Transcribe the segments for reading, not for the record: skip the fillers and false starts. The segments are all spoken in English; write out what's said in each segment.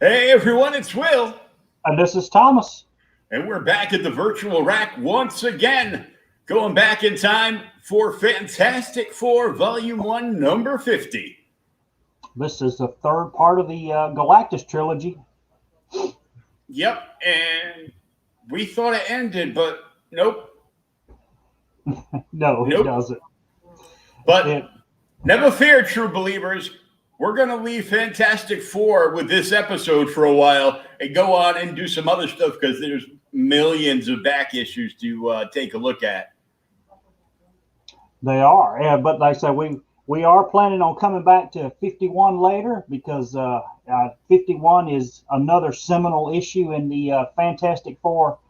Hey everyone, it's Will, And this is Thomas. and we're back at the virtual rack once again, going back in time for Fantastic Four Volume 1, number 50. This is the third part of the Galactus trilogy. Yep, and we thought it ended, but nope, No, it nope. doesn't. But It, never fear, true believers. We're going to leave Fantastic Four with this episode for a while and go on and do some other stuff because there's millions of back issues to take a look at. they are, yeah, but like I said, we are planning on coming back to 51 later because 51 is another seminal issue in the Fantastic Four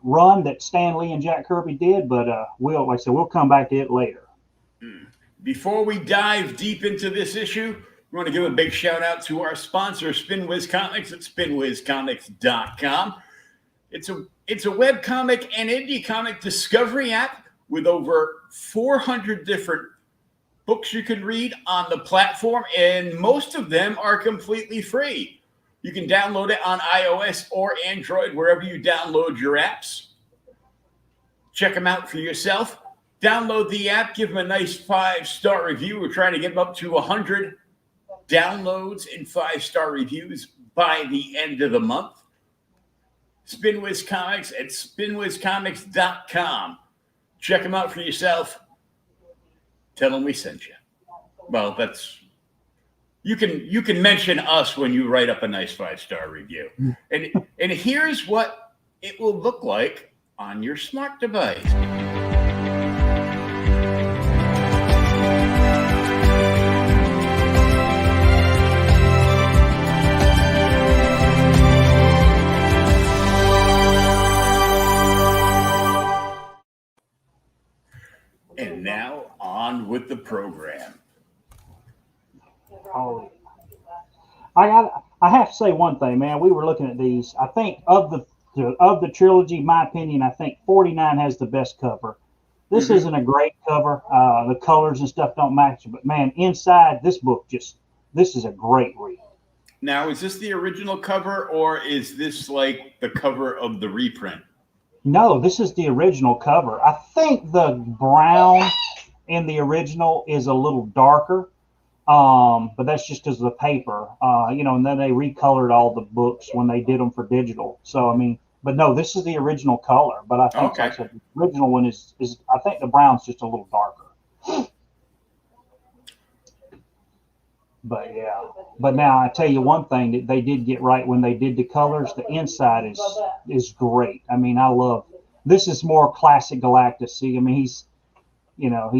run that Stan Lee and Jack Kirby did. But like I said, we'll come back to it later. Before we dive deep into this issue, we want to give a big shout out to our sponsor, SpinWiz Comics at spinwizcomics.com. It's a webcomic and indie comic discovery app with over 400 different books you can read on the platform, and most of them are completely free. You can download it on iOS or Android, wherever you download your apps. Check them out for yourself. Download the app, give them a nice 5-star review. We're trying to get them up to 100 downloads and 5-star reviews by the end of the month. SpinWiz Comics at spinwizcomics.com. Check them out for yourself. Tell them we sent you. Well, you can mention us when you write up a nice 5-star review. And here's what it will look like on your smart device. And now on with the program. Oh, I have to say one thing, man. We were looking at these. I think of the trilogy, my opinion, I think 49 has the best cover. This isn't a great cover. The colors and stuff don't match, but man, inside this book, this is a great read. Now, is this the original cover, or is this like the cover of the reprint? No, this is the original cover. I think the brown in the original is a little darker, but that's just because of the paper, and then they recolored all the books when they did them for digital. So, I mean, but no, this is the original color. But I think Okay. like I said, the original one is I think the brown's just a little darker. But yeah, but now I tell you one thing that they did get right when they did the colors. The inside is great. I mean, I love this. Is more classic Galactus. See, I mean, he's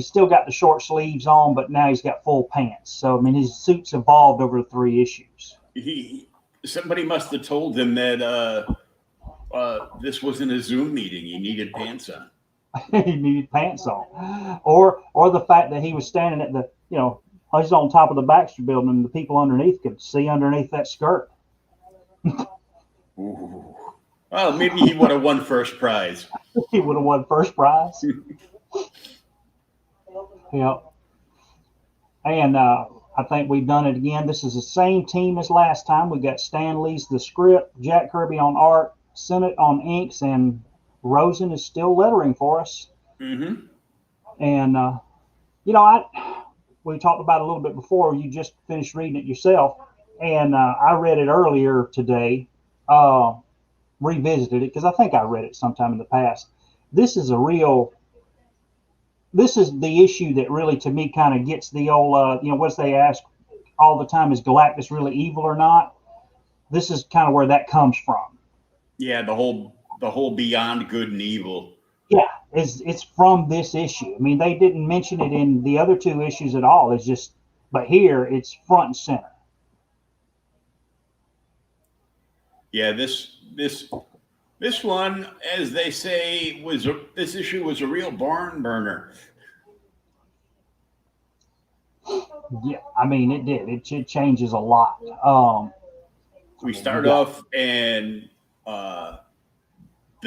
still got the short sleeves on, but now he's got full pants. So I mean, his suit's evolved over 3 issues. Somebody must have told him that this wasn't a Zoom meeting. He needed pants on. He needed pants on, or the fact that he was standing at the he's on top of the Baxter building, and the people underneath could see underneath that skirt. Ooh. Well, maybe he would have won first prize. He would have won first prize. Yeah. And I think we've done it again. This is the same team as last time. We got Stan Lee's the script, Jack Kirby on art, Sennett on inks, and Rosen is still lettering for us. Mm-hmm. And we talked about it a little bit before. You just finished reading it yourself, and I read it earlier today. Revisited it because I think I read it sometime in the past. This is the issue that really, to me, kind of gets the old, what they ask all the time, is Galactus really evil or not? This is kind of where that comes from. Yeah, the whole beyond good and evil. Yeah, it's from this issue. I mean, they didn't mention it in the other 2 issues at all. It's just, but here it's front and center. Yeah, this one, as they say, this issue was a real barn burner. Yeah, I mean, it did. It changes a lot. We start off, and the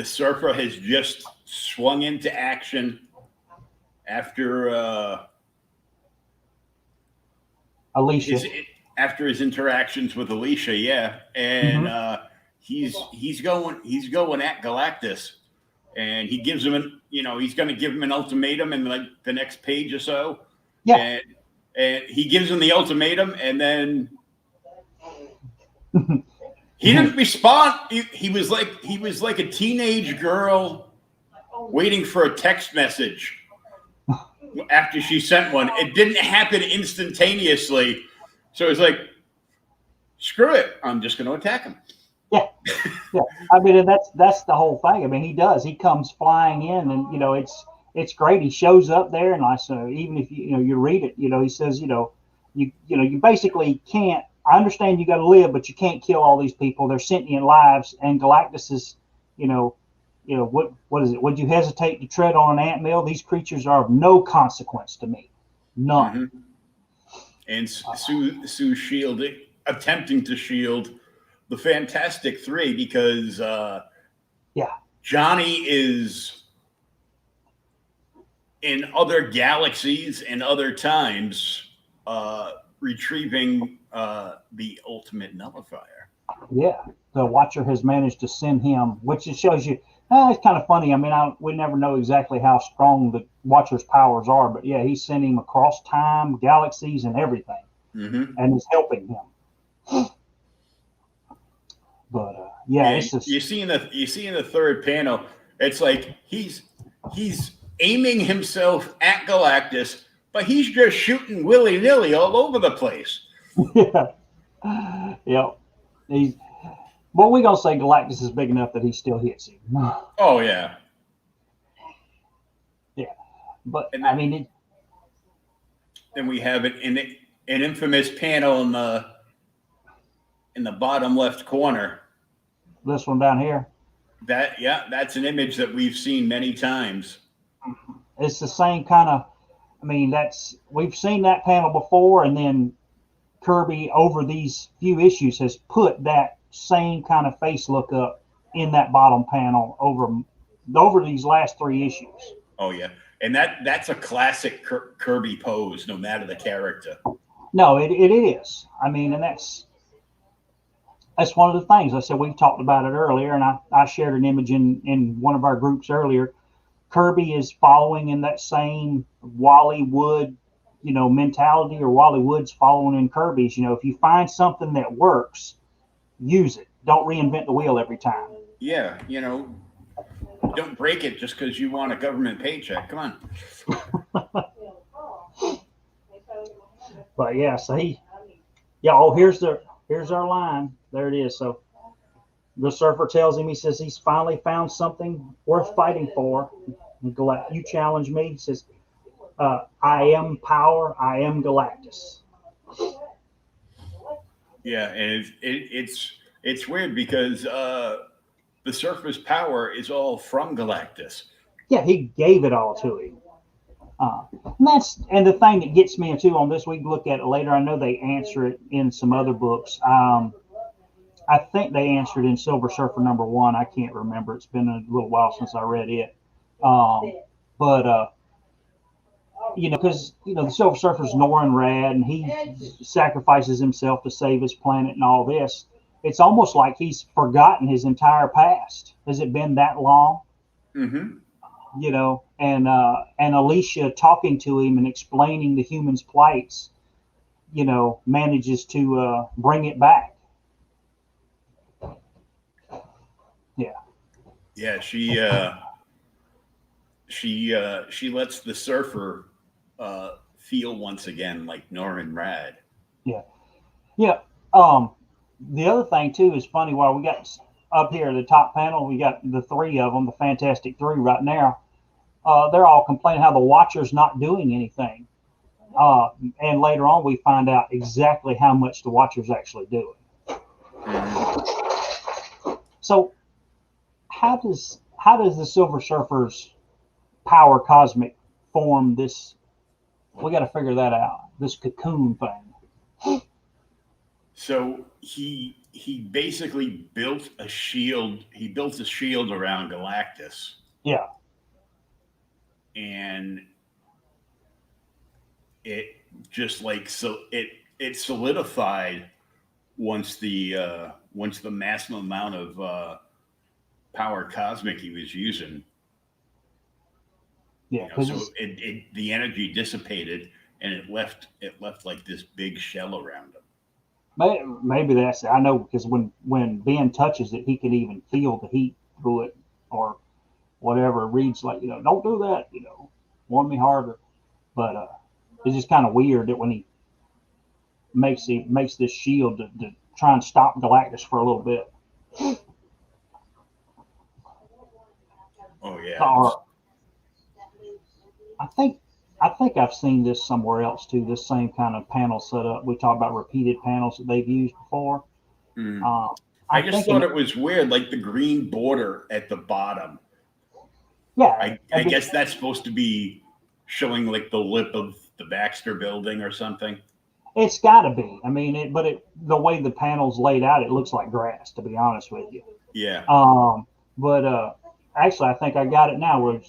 Surfer has just swung into action after Alicia. after his interactions with Alicia, yeah, and he's going at Galactus, and he gives him he's going to give him an ultimatum in like the next page or so, Yeah. and he gives him the ultimatum, and then he didn't respond. He was like a teenage girl waiting for a text message after she sent one. It didn't happen instantaneously. So it's like, screw it. I'm just going to attack him. Yeah. Yeah. I mean, and that's the whole thing. I mean, he does. He comes flying in, and it's great. He shows up there, and even if you read it, he says, you basically can't. I understand you got to live, but you can't kill all these people. They're sentient lives, and Galactus is, what is it? Would you hesitate to tread on an antmill? These creatures are of no consequence to me, none. Mm-hmm. And Sue shielding, attempting to shield the Fantastic Three because Johnny is in other galaxies and other times retrieving the ultimate nullifier. Yeah, the Watcher has managed to send him, which it shows you. It's kind of funny. I mean, we never know exactly how strong the Watcher's powers are, but yeah, he's sending him across time, galaxies, and everything, and is helping him. But it's just you see in the third panel, it's like he's aiming himself at Galactus, but he's just shooting willy-nilly all over the place. Yep. Well, we're gonna say Galactus is big enough that he still hits him. Oh yeah. Yeah, but then, I mean, then we have an infamous panel in the bottom left corner. This one down here. That's an image that we've seen many times. It's the same kind of. I mean, we've seen that panel before, and then Kirby over these few issues has put that same kind of face look up in that bottom panel over these last 3 issues. Oh yeah, and that's a classic Kirby pose, no matter the character. No, it is. I mean, and that's one of the things I said. We've talked about it earlier, and I shared an image in one of our groups earlier. Kirby is following in that same Wally Wood, mentality, or Wally Wood's following in Kirby's. If you find something that works, use it. Don't reinvent the wheel every time. Yeah, don't break it just because you want a government paycheck. Come on. But yeah, so here's our line. There it is. So the Surfer tells him, he says he's finally found something worth fighting for. You challenge me. He says, I am power. I am Galactus. Yeah, and it's weird because the Surfer's power is all from Galactus. Yeah, he gave it all to him. And the thing that gets me too on this, we can look at it later. I know they answer it in some other books. I think they answered in Silver Surfer #1. I can't remember. It's been a little while since I read it. Because the Silver Surfer's Norrin Rad, and he sacrifices himself to save his planet and all this. It's almost like he's forgotten his entire past. Has it been that long? Mm-hmm. And Alicia talking to him and explaining the humans' plights, manages to bring it back. Yeah. Yeah, she lets the Surfer feel once again like Norrin Rad. Yeah. Yeah. The other thing too is funny. While we got up here at the top panel, we got the 3 of them, the Fantastic 3 right now. They're all complaining how the Watcher's not doing anything. And later on, we find out exactly how much the Watcher's actually doing. Mm-hmm. So, how does the Silver Surfer's power cosmic form this? We got to figure that out. This cocoon thing. So he basically built a shield. He built a shield around Galactus. Yeah. And it just like, so it it solidified once the massive amount of power cosmic he was using. Yeah, You know, because so the energy dissipated and it left like this big shell around him. maybe that's it. I know because when Ben touches it, he can even feel the heat through it or whatever. Reed's like, don't do that. Warm me harder. But it's just kind of weird that when he makes this shield to try and stop Galactus for a little bit. Oh yeah. Or I think I've seen this somewhere else too. This same kind of panel setup. We talked about repeated panels that they've used before. Mm. Uh, I I'm just thinking, thought it was weird, like the green border at the bottom. yeah, I guess that's supposed to be showing like the lip of the Baxter building or something. it's got to be. I mean, the way the panel's laid out, it looks like grass. To be honest with you. Yeah. But actually, I think I got it now. Where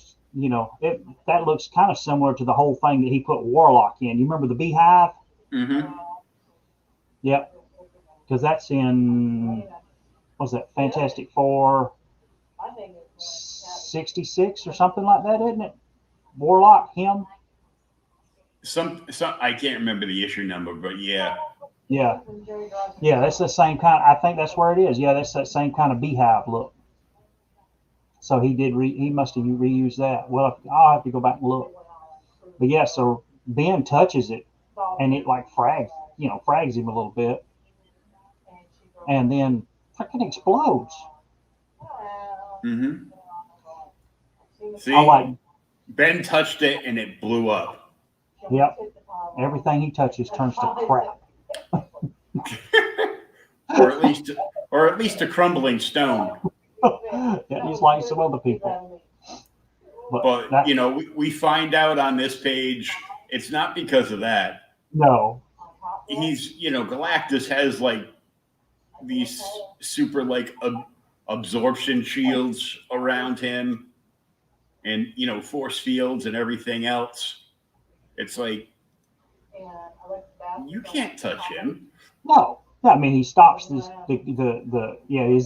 that looks kind of similar to the whole thing that he put Warlock in. You remember the beehive? Mm-hmm. Yep. Because that's in, what was that, Fantastic Four 66 or something like that, isn't it? Warlock, him? Some I can't remember the issue number, but yeah. Yeah. Yeah, that's the same kind. I think that's where it is. Yeah, that's that same kind of beehive look. So he must have reused that. Well, I'll have to go back and look. But yeah, so Ben touches it and it like frags him a little bit. And then freaking explodes. Mm-hmm. See, I like, Ben touched it and it blew up. yep, everything he touches turns to crap. or at least a crumbling stone. Yeah, he's like some other people. But that, we find out on this page it's not because of that. no, He's Galactus has like these super like absorption shields around him, and force fields and everything else. It's like you can't touch him. no. I mean, he stops his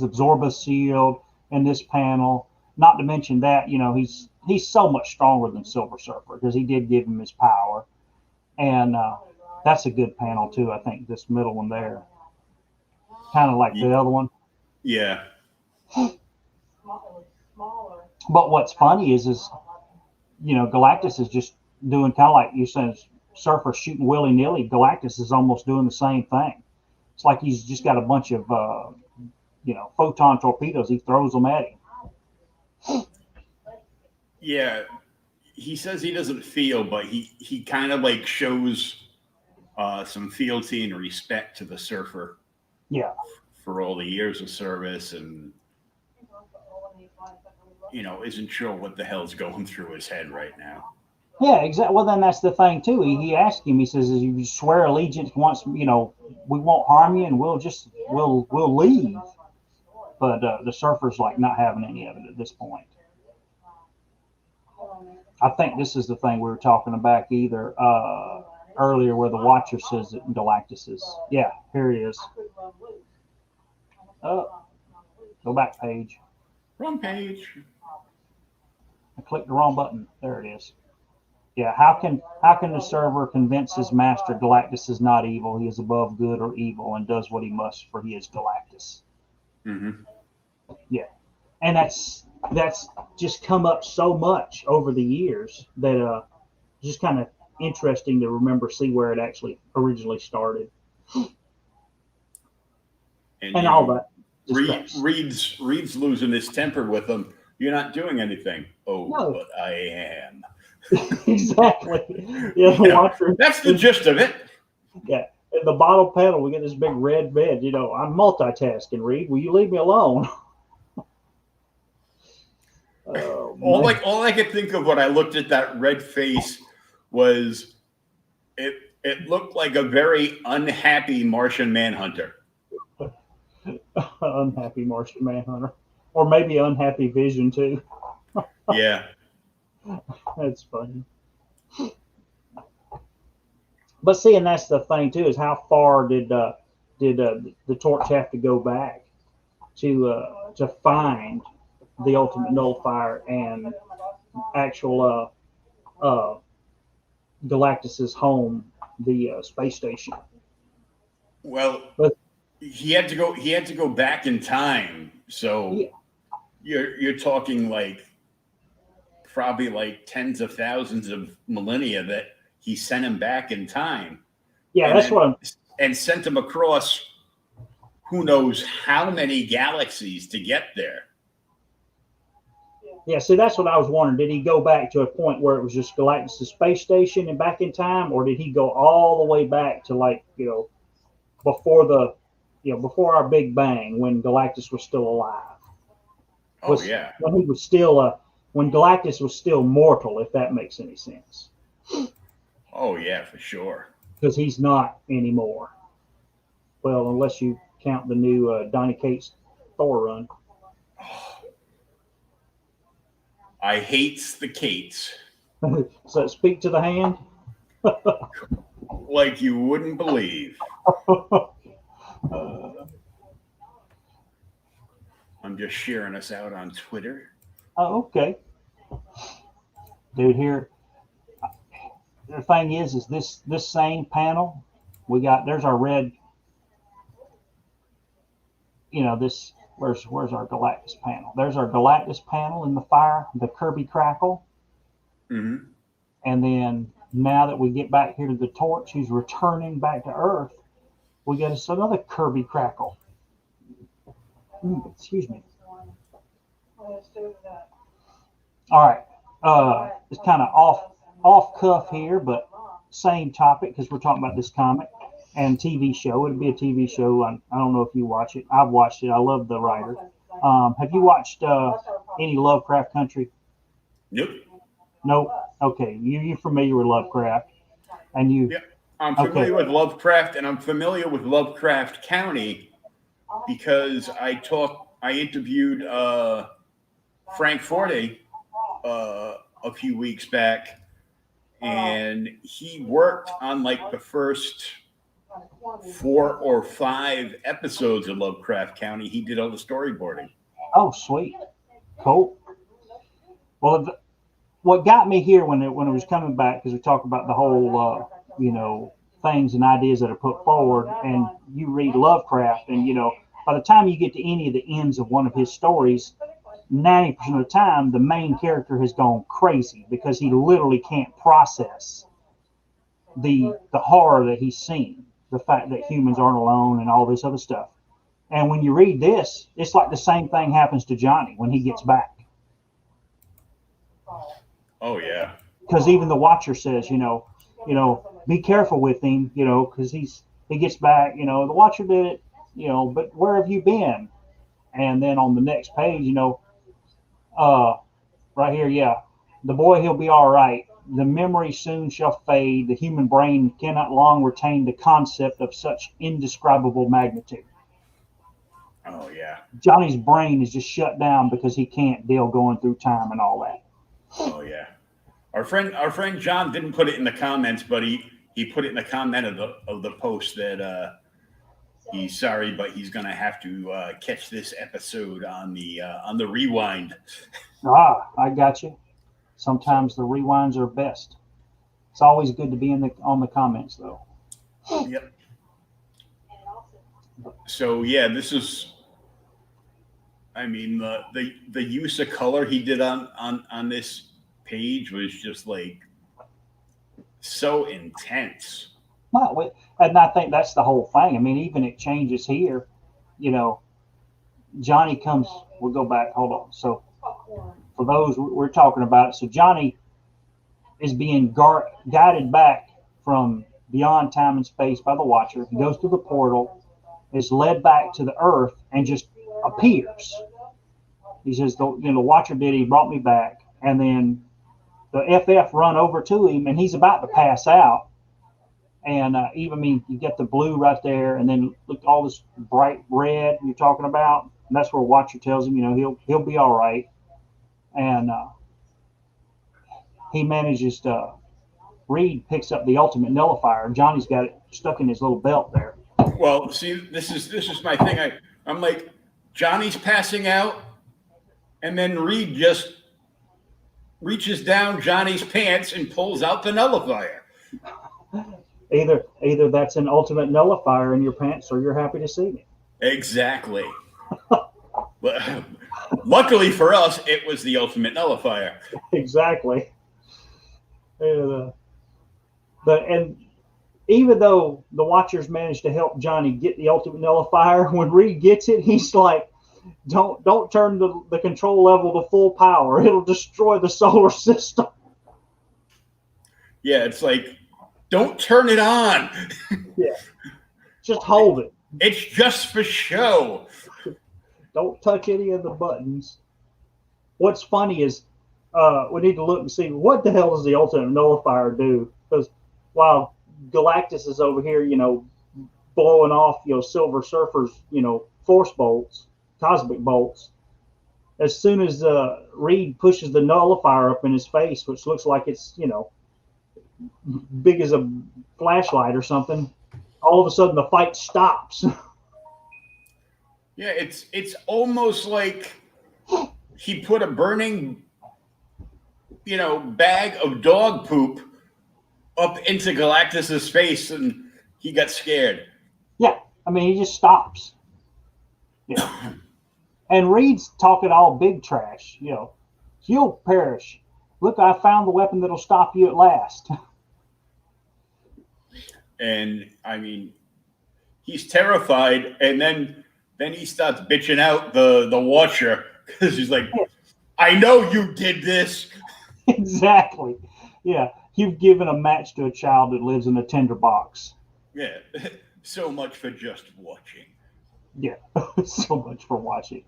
Absorbus shield in this panel. Not to mention that he's so much stronger than Silver Surfer because he did give him his power, and that's a good panel too. I think this middle one there, kind of like the other one. Yeah. But what's funny is Galactus is just doing kind of like you said, Surfer shooting willy nilly. Galactus is almost doing the same thing. It's like he's just got a bunch of photon torpedoes. He throws them at him. Yeah, he says he doesn't feel, but he kind of like shows some fealty and respect to the Surfer. Yeah. For all the years of service, and isn't sure what the hell's going through his head right now. Yeah, exactly. Well, then that's the thing too. He asked him. He says, "If you swear allegiance once, we won't harm you, and we'll leave." But the Surfer's like not having any of it at this point. I think this is the thing we were talking about either earlier, where the Watcher says that Galactus is. Yeah, here he is. Oh, go back page. Wrong page. I clicked the wrong button. There it is. Yeah, how can the server convince his master Galactus is not evil? He is above good or evil and does what he must, for he is Galactus. Mm-hmm. Yeah, and that's just come up so much over the years that just kind of interesting to see where it actually originally started. And all that. Reed's losing his temper with him. You're not doing anything. Oh, No. But I am. Exactly. Yeah, the Watcher. That's the gist of it. Yeah. In the bottom panel, we get this big red bed. I'm multitasking, Reed. Will you leave me alone? All I could think of when I looked at that red face was it looked like a very unhappy Martian Manhunter. Unhappy Martian Manhunter. Or maybe unhappy Vision, too. Yeah. That's funny. But see, and that's the thing too, is how far did the torch have to go back to find the ultimate nullifier and actual Galactus's home, the space station. Well, But he had to go. He had to go back in time. So yeah, you're talking like probably like tens of thousands of millennia that he sent him back in time, yeah, and that's then what I'm. and sent him across who knows how many galaxies to get there. Yeah, see, that's what I was wondering. Did he go back to a point where it was just Galactus' space station and back in time, or did he go all the way back to like before before our Big Bang when Galactus was still alive? Oh Was yeah. when he was still when Galactus was still mortal, if that makes any sense, Oh yeah, for sure. because he's not anymore. Well, unless you count the new Donny Cates Thor run. I hates the Kates So speak to the hand. like you wouldn't believe. I'm just sharing us out on Twitter. Oh, okay, dude. Here, the thing is this same panel we got. There's our red. This where's our Galactus panel? There's our Galactus panel in the fire, the Kirby crackle, Mm-hmm. and then now that we get back here to the torch, who's returning back to Earth, we get us another Kirby crackle. Excuse me. All right, it's kind of off cuff here, but same topic because we're talking about this comic and TV show. It'd be a TV show. I don't know if you watch it. I've watched it. I love the writer. Have you watched any Lovecraft Country? Nope. Nope. Okay, you're familiar with Lovecraft, and you. Yeah, I'm familiar with Lovecraft, and I'm familiar with Lovecraft County because I interviewed Frank Forte a few weeks back, and he worked on like the first 4 or 5 episodes of Lovecraft County. He did all the storyboarding. Oh, sweet, cool. Well, what got me here when it was coming back, because we talk about the whole things and ideas that are put forward, and you read Lovecraft, and by the time you get to any of the ends of one of his stories, 90% of the time the main character has gone crazy because he literally can't process the horror that he's seen, the fact that humans aren't alone and all this other stuff. And when you read this, it's like the same thing happens to Johnny when he gets back. Oh yeah. Because even the Watcher says, be careful with him, because he gets back, the Watcher did it, but where have you been? And then on the next page, right here, yeah, the boy, he'll be all right. The memory soon shall fade. The human brain cannot long retain the concept of such indescribable magnitude. Oh yeah. Johnny's brain is just shut down because he can't deal going through time and all that. Oh yeah. Our friend John didn't put it in the comments, but he put it in the comment of the post that he's sorry, but he's gonna have to catch this episode on the rewind. I got you. Sometimes the rewinds are best. It's always good to be on the comments though. Yep. So yeah, this is. I mean, the use of color he did on this page was just like so intense. Well, and I think that's the whole thing. I mean, even it changes here. Johnny comes. We'll go back. Hold on. So for those we're talking about, so Johnny is being guided back from beyond time and space by the Watcher. He goes through the portal, is led back to the Earth, and just appears. He says, the Watcher did. He brought me back, and then the FF run over to him, and he's about to pass out. And you get the blue right there, and then look all this bright red you're talking about. And that's where Watcher tells him, he'll be all right. And he manages to Reed picks up the ultimate nullifier. Johnny's got it stuck in his little belt there. Well, see, this is my thing. I'm like, Johnny's passing out, and then Reed just reaches down Johnny's pants and pulls out the nullifier. Either that's an ultimate nullifier in your pants, or you're happy to see me. Exactly. But luckily for us, it was the ultimate nullifier. Exactly. And even though the Watchers managed to help Johnny get the ultimate nullifier, when Reed gets it, he's like, "Don't turn the control level to full power. It'll destroy the solar system." Yeah, it's like, don't turn it on. Yeah, just hold it. It's just for show. Don't touch any of the buttons. What's funny is we need to look and see what the hell does the ultimate nullifier do? Because while Galactus is over here, blowing off, Silver Surfer's, force bolts, cosmic bolts, as soon as Reed pushes the nullifier up in his face, which looks like it's, big as a flashlight or something, all of a sudden the fight stops. Yeah, it's almost like he put a burning, bag of dog poop up into Galactus's face, and he got scared. Yeah, I mean, he just stops. Yeah. And Reed's talking all big trash, You'll perish. Look, I found the weapon that'll stop you at last. And I mean, he's terrified, and then he starts bitching out the Watcher because he's like, "I know you did this." Exactly. Yeah, you've given a match to a child that lives in a tinderbox. Yeah, so much for just watching. Yeah, so much for watching.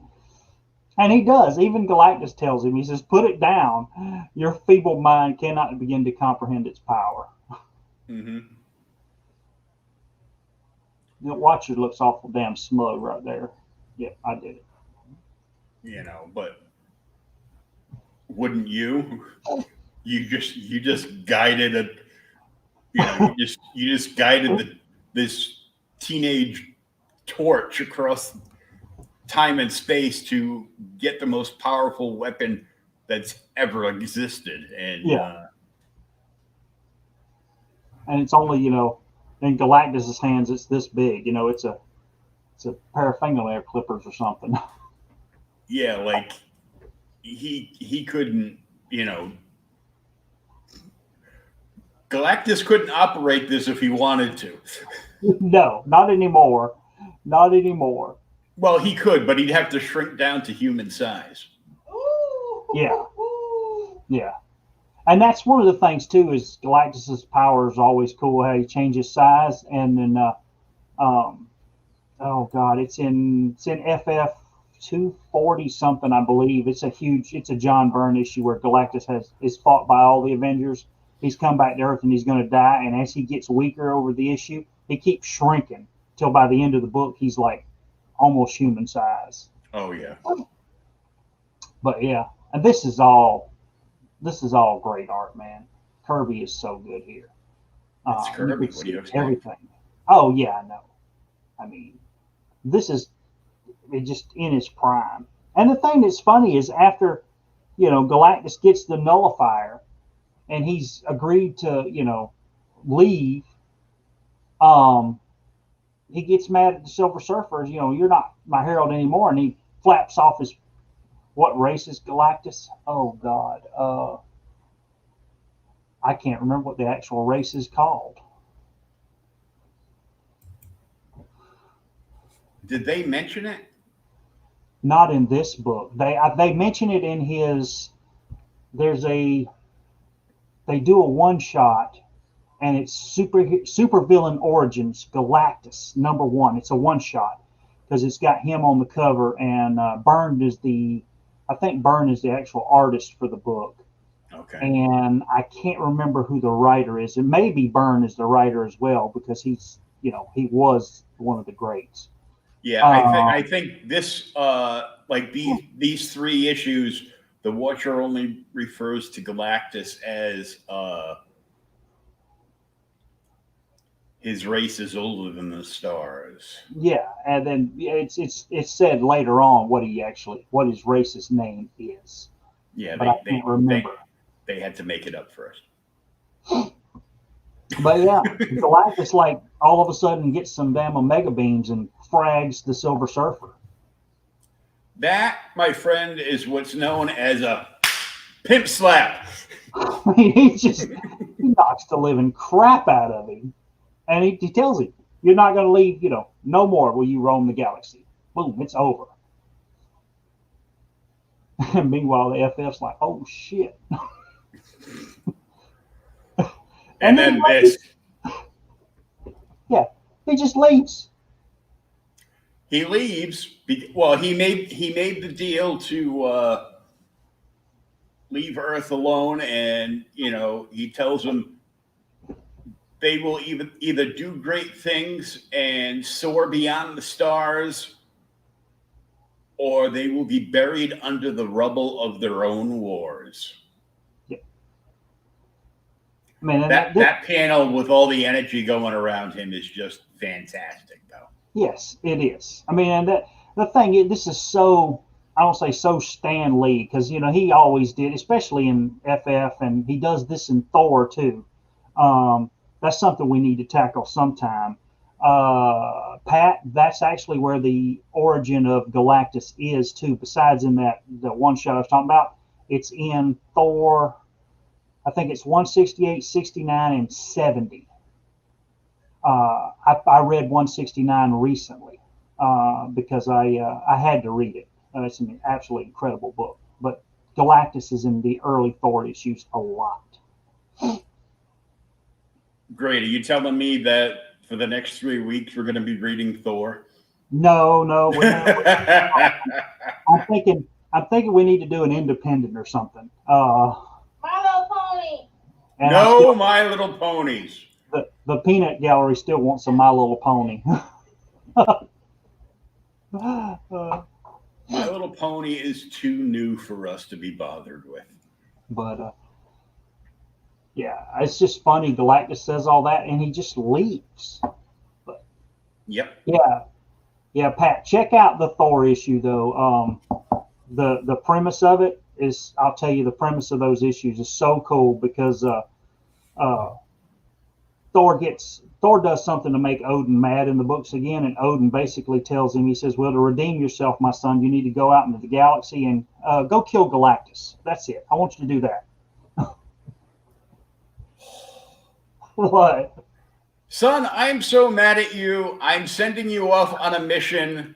And he does. Even Galactus tells him, he says, "Put it down. Your feeble mind cannot begin to comprehend its power." Mm-hmm. The Watcher looks awful damn smug right there. Yeah, I did it. But wouldn't you? You just guided you just guided this teenage torch across time and space to get the most powerful weapon that's ever existed, and and it's only in Galactus's hands, it's this big. It's a pair of fingernail clippers or something. Yeah, like he couldn't, Galactus couldn't operate this if he wanted to. No, not anymore. Not anymore. Well, he could, but he'd have to shrink down to human size. Yeah. Yeah. And that's one of the things too, is Galactus's power is always cool, how he changes size. And then oh god, it's in FF 240 something, I believe. It's a John Byrne issue where Galactus is fought by all the Avengers. He's come back to Earth and he's going to die. And as he gets weaker over the issue, he keeps shrinking till by the end of the book he's like almost human size. Oh yeah. But yeah, and this is all great art, man. Kirby is so good here. It's Kirby. What do you expect? Everything. Oh yeah, I know. I mean, this is just in his prime. And the thing that's funny is after, Galactus gets the nullifier and he's agreed to, leave, he gets mad at the Silver Surfers, you're not my herald anymore. And he flaps off his, what race is Galactus? Oh God. I can't remember what the actual race is called. Did they mention it? Not in this book. They mention it in his. They do a one shot, and it's super villain origins Galactus #1. It's a one shot because it's got him on the cover, and Byrne is the actual artist for the book. Okay. And I can't remember who the writer is. And maybe Byrne is the writer as well because he's he was one of the greats. Yeah, I think this like these 3 issues, the Watcher only refers to Galactus as his race is older than the stars. Yeah, and then it's said later on what his race's name is, Yeah, but I can't remember. they had to make it up first. But yeah, Galactus like all of a sudden gets some damn Omega beams and frags the Silver Surfer. That, my friend, is what's known as a pimp slap. I mean, he knocks the living crap out of him, and he tells him, "You're not going to leave. No more will you roam the galaxy. Boom, it's over." And meanwhile, the FF's like, "Oh shit." And then this. Yeah, he just leaves. He leaves. Well, he made the deal to leave Earth alone, and he tells them they will either do great things and soar beyond the stars, or they will be buried under the rubble of their own wars. Yeah. I mean, that panel with all the energy going around him is just fantastic, though. Yes, it is. I mean, and the thing, this is so, I don't say so Stan Lee, because, he always did, especially in FF, and he does this in Thor, too. That's something we need to tackle sometime. Pat, that's actually where the origin of Galactus is, too, besides in the one shot I was talking about. It's in Thor, I think it's 168, 69, and 70. I read 169 recently because I had to read it. It's an absolutely incredible book. But Galactus is in the early Thor issues a lot. Great. Are you telling me that for the next 3 weeks we're going to be reading Thor? No, we're not. I'm thinking we need to do an independent or something. My Little Pony. No, My Little Ponies. The peanut gallery still wants a My Little Pony. My Little Pony is too new for us to be bothered with. But yeah, it's just funny. Galactus says all that, and he just leaves. But yep. Yeah, Pat, check out the Thor issue though. The premise of it is, I'll tell you, the premise of those issues is so cool because Thor does something to make Odin mad in the books again, and Odin basically tells him, he says, "Well, to redeem yourself, my son, you need to go out into the galaxy and go kill Galactus. That's it. I want you to do that." What? Son, I'm so mad at you. I'm sending you off on a mission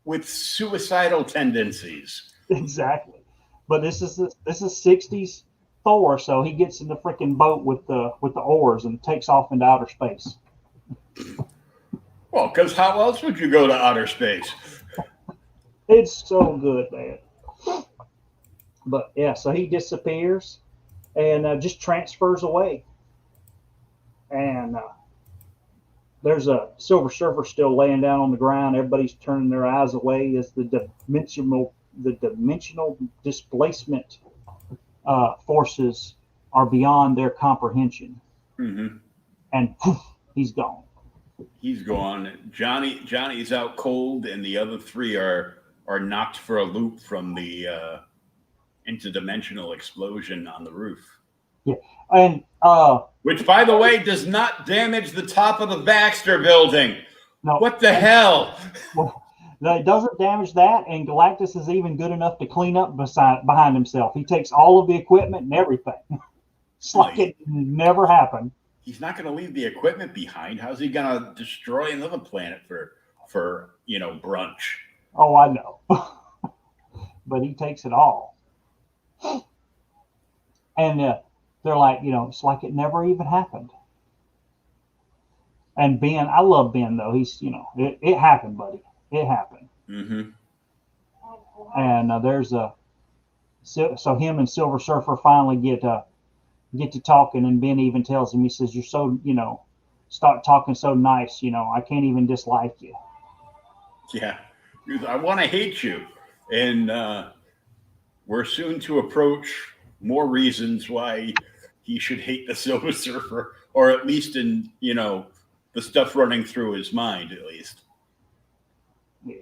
with suicidal tendencies. Exactly. But this is 60s Thor, so he gets in the freaking boat with the oars and takes off into outer space. Well, because how else would you go to outer space? It's so good, man. But yeah, so he disappears and just transfers away. And there's a Silver Surfer still laying down on the ground. Everybody's turning their eyes away as the dimensional displacement forces are beyond their comprehension. Mm-hmm. And poof, he's gone. He's gone. Johnny's out cold, and the other three are knocked for a loop from the interdimensional explosion on the roof. Yeah, and which, by the way, does not damage the top of the Baxter building. No. What the hell? Well, it doesn't damage that, and Galactus is even good enough to clean up behind himself. He takes all of the equipment and everything. It's like it never happened. He's not going to leave the equipment behind. How's he going to destroy another planet for brunch? Oh, I know. But he takes it all. And they're like, it's like it never even happened. And Ben, I love Ben though. He's, it happened, buddy. It happened. Mm-hmm. And so him and Silver Surfer finally get to talking, and Ben even tells him, he says, "You're so, start talking so nice, I can't even dislike you." Yeah, I want to hate you, and we're soon to approach more reasons why he should hate the Silver Surfer, or at least in, the stuff running through his mind, at least. Yeah.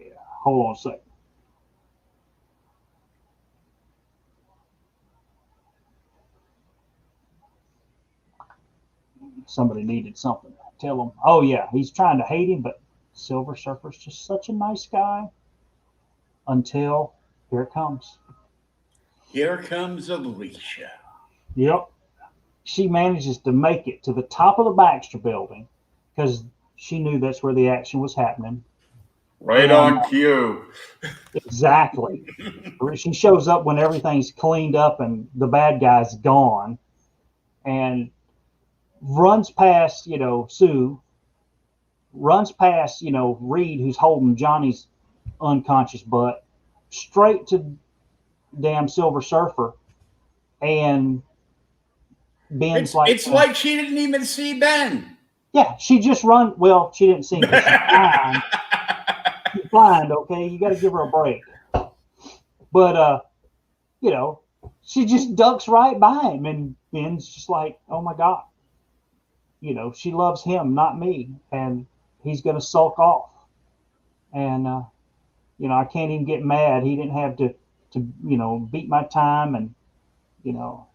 Hold on a second. Somebody needed something. Tell him. Oh yeah, he's trying to hate him, but Silver Surfer's just such a nice guy. Until here it comes. Here comes Alicia. Yep. She manages to make it to the top of the Baxter building because she knew that's where the action was happening. Right on cue. Exactly. She shows up when everything's cleaned up and the bad guy's gone, and runs past, Sue, runs past, Reed, who's holding Johnny's unconscious butt, straight to damn Silver Surfer. And Ben's it's like she didn't even see Ben. Yeah, she just run. Well, she didn't see him. She's blind. She's blind, okay? You got to give her a break. But, she just ducks right by him. And Ben's just like, oh, my God. She loves him, not me. And he's going to sulk off. And, I can't even get mad. He didn't have to beat my time. And,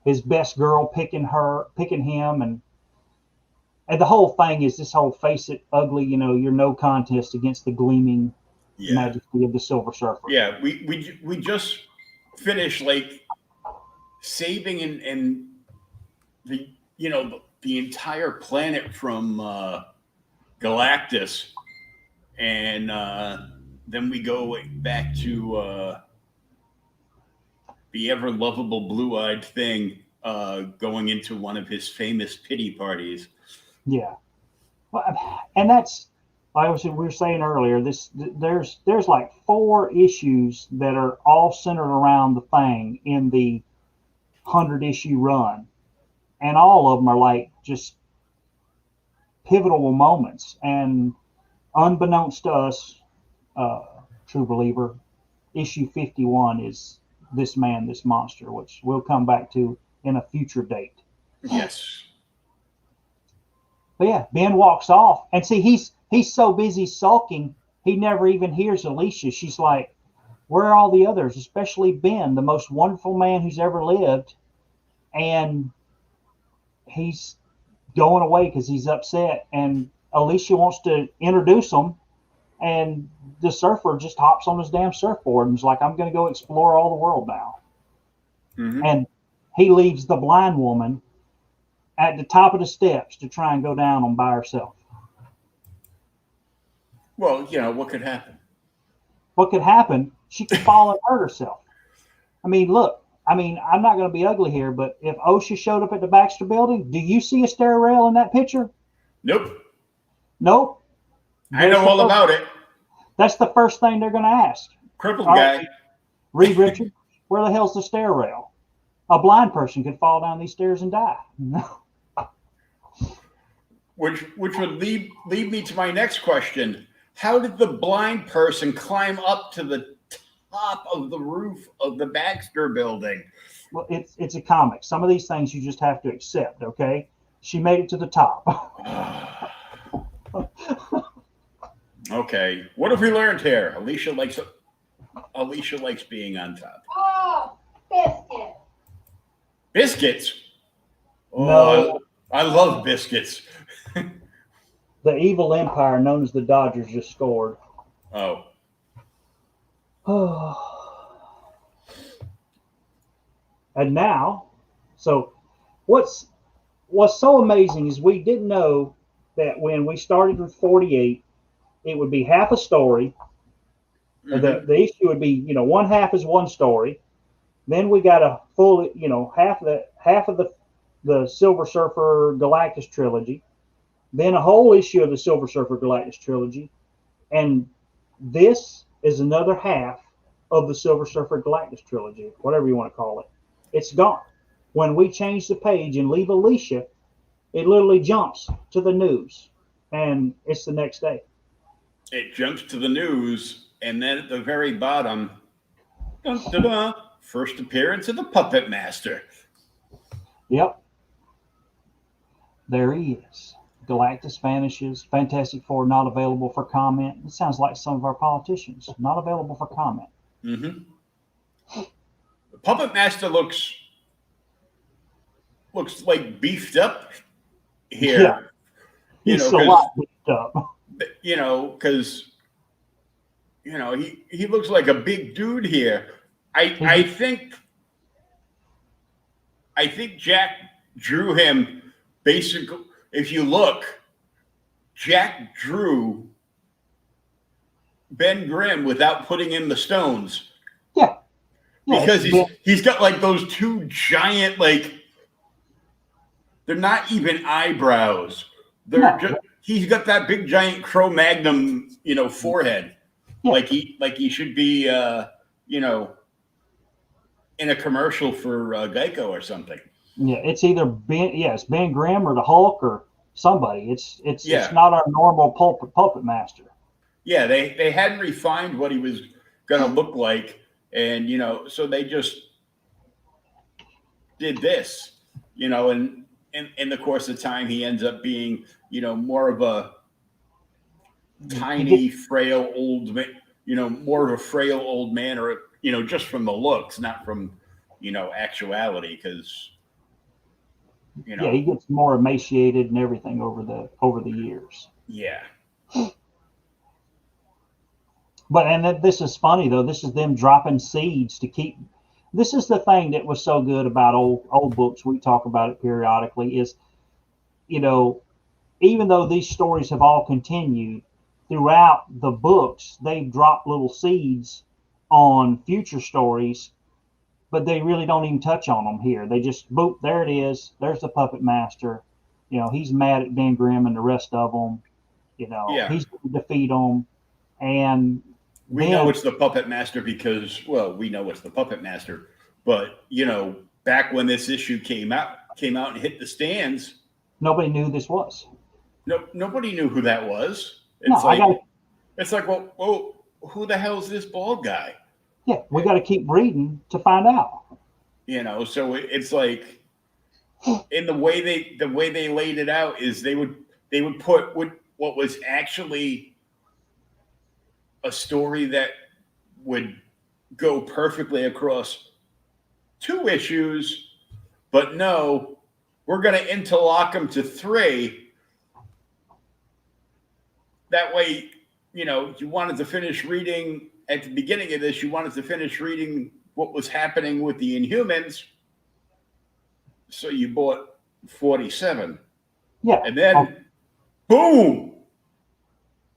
his best girl picking him. And the whole thing is this whole face it ugly, you're no contest against the gleaming majesty of the Silver Surfer. Yeah, we just finished like saving and the the entire planet from Galactus, and then we go back to the ever lovable blue-eyed thing going into one of his famous pity parties. Yeah, well, and that's we were saying earlier. There's like 4 issues that are all centered around the thing in the 100-issue run, and all of them are like just pivotal moments. And unbeknownst to us, true believer, issue 51 is This Man, This Monster, which we'll come back to in a future date. Yes. But yeah, Ben walks off, and see, he's so busy sulking, he never even hears Alicia. She's like, where are all the others, especially Ben, the most wonderful man who's ever lived? And he's going away because he's upset, and Alicia wants to introduce him, and the surfer just hops on his damn surfboard and is like, I'm going to go explore all the world now. Mm-hmm. And he leaves the blind woman at the top of the steps to try and go down on by herself. Well, what could happen? What could happen? She could fall and hurt herself. I mean, look, I'm not going to be ugly here, but if OSHA showed up at the Baxter building, do you see a stair rail in that picture? Nope. Nope. I know all about it. That's the first thing they're going to ask. Crippled guy. Right, Reed Richards, where the hell's the stair rail? A blind person could fall down these stairs and die. Which would lead me to my next question. How did the blind person climb up to the top of the roof of the Baxter building? Well, it's a comic. Some of these things you just have to accept, okay? She made it to the top. Okay. What have we learned here? Alicia likes being on top. Oh, biscuit. Biscuits? Oh, No. I love biscuits. The evil empire known as the Dodgers just scored. Oh. And now, so what's so amazing is we didn't know that when we started with 48, it would be half a story. Mm-hmm. The issue would be, one half is one story. Then we got a full, half of the Silver Surfer Galactus trilogy. Then a whole issue of the Silver Surfer Galactus trilogy. And this is another half of the Silver Surfer Galactus trilogy, whatever you want to call it. It's gone. When we change the page and leave Alicia, it literally jumps to the news, and it's the next day. It jumps to the news, and then at the very bottom, dun, dun, dun, first appearance of the Puppet Master. Yep. There he is. Galactus vanishes. Fantastic Four not available for comment. It sounds like some of our politicians not available for comment. Mm-hmm. The Puppet Master looks like beefed up here. Yeah, You he's know, a lot beefed up. because he looks like a big dude here. I think Jack drew him basically. If you look, Jack drew Ben Grimm without putting in the stones. Yeah, Because he's got like those two giant, like, they're not even eyebrows. He's got that big giant Cro-Magnon, forehead. Yeah. Like he should be in a commercial for Geico or something. Yeah, it's either it's Ben Grimm or the Hulk or somebody. It's Yeah. not our normal puppet master. Yeah, they hadn't refined what he was gonna look like, and so they just did this, and in the course of time he ends up being, more of a tiny, frail old man, more of a frail old man, or just from the looks, not from actuality, because yeah, he gets more emaciated and everything over the years. Yeah. But this is funny though. This is them dropping seeds to keep. This is the thing that was so good about old books. We talk about it periodically. Is even though these stories have all continued throughout the books, they drop little seeds on future stories, but they really don't even touch on them here. They just boop, there it is. There's the puppet master. He's mad at Ben Grimm and the rest of them. Yeah. He's going to defeat them, and we know it's the puppet master because, we know it's the puppet master, but back when this issue came out and hit the stands, nobody knew this was. Nobody knew who that was. It's like, well, who the hell is this bald guy? Yeah, we got to keep reading to find out. So it's like, in the way they laid it out is they would put what was actually a story that would go perfectly across 2 issues, but no, we're going to interlock them to 3. That way, you wanted to finish reading at the beginning of this, you wanted to finish reading what was happening with the Inhumans. So you bought 47. Yeah. And then, boom!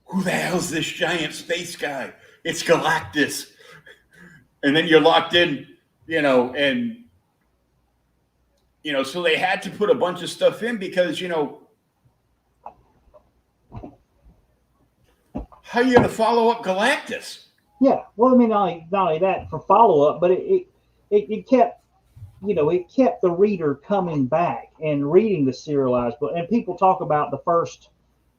Who the hell's this giant space guy? It's Galactus. And then you're locked in, and, so they had to put a bunch of stuff in because, how are you going to follow up Galactus? Yeah. Well, I mean, not only that for follow up, but it kept, it kept the reader coming back and reading the serialized book. And people talk about the first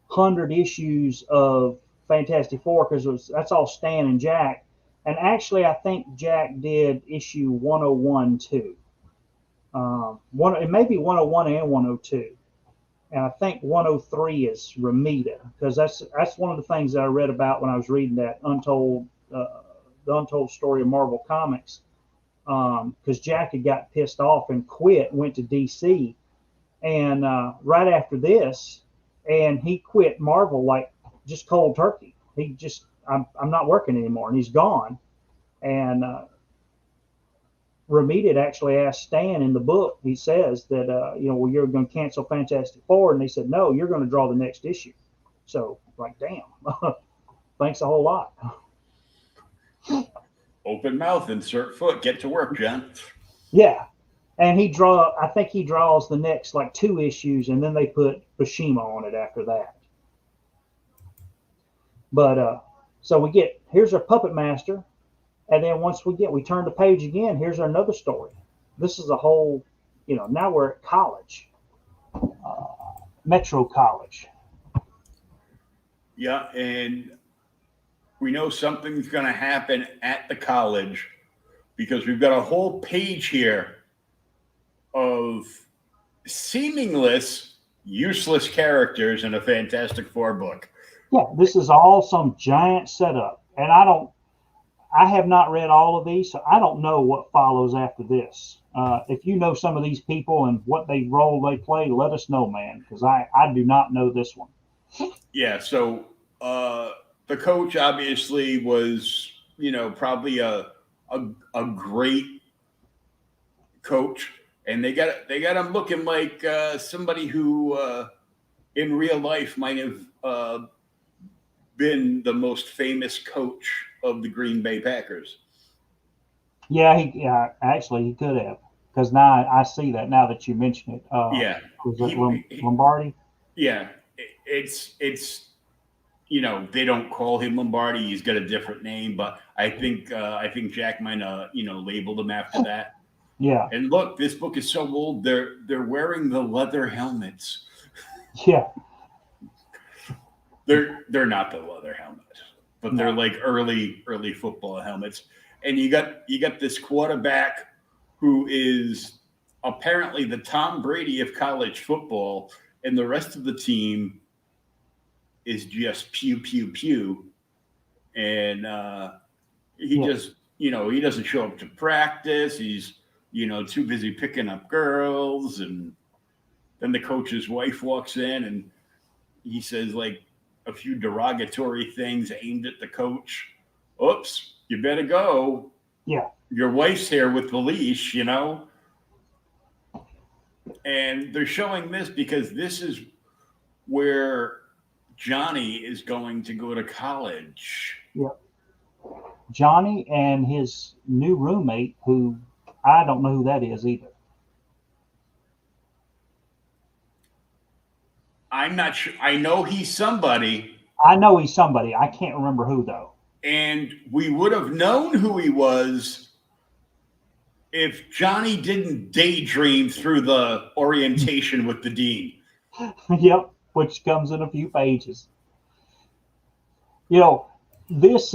100 issues of Fantastic Four because that's all Stan and Jack. And actually, I think Jack did issue 101 too. It may be 101 and 102. And I think 103 is Ramita, because that's one of the things that I read about when I was reading that the Untold Story of Marvel Comics. Because Jack had got pissed off and quit, went to DC, and right after this, and he quit Marvel like just cold turkey. He just, I'm not working anymore, and he's gone. And Ramita had actually asked Stan in the book. He says that you're going to cancel Fantastic Four, and they said no, you're going to draw the next issue. So like, damn, thanks a whole lot. Open mouth, insert foot, get to work, John. Yeah, and I think he draws the next like 2 issues, and then they put Bashima on it after that. But so here's our puppet master. And then once we turn the page again, here's another story. This is a whole, now we're at college, Metro College. Yeah, and we know something's going to happen at the college because we've got a whole page here of seamless useless characters in a Fantastic Four book. Yeah, this is all some giant setup, and I have not read all of these, so I don't know what follows after this. If you know some of these people and what role they play, let us know, man, because I do not know this one. Yeah, so the coach obviously was, probably a great coach, and they got him looking like somebody who in real life might have been the most famous coach of the Green Bay Packers. Yeah, actually he could have, because now I see that now that you mention it. Yeah, Was it Lombardi? Yeah, it's they don't call him Lombardi. He's got a different name, but I think Jack might labeled him after that. Yeah, And look, this book is so old. They're wearing the leather helmets. yeah, They're not the leather helmets, but they're No. like early football helmets. And you got this quarterback who is apparently the Tom Brady of college football, and the rest of the team is just pew pew pew. And he Yeah. just he doesn't show up to practice. He's too busy picking up girls, and then the coach's wife walks in and he says like a few derogatory things aimed at the coach. Oops, you better go. Yeah. Your wife's here with the leash, And they're showing this because this is where Johnny is going to go to college. Yeah. Johnny and his new roommate, who I don't know who that is either. I'm not sure. I know he's somebody. I know he's somebody. I can't remember who though. And we would have known who he was if Johnny didn't daydream through the orientation with the dean. Yep, which comes in a few pages. This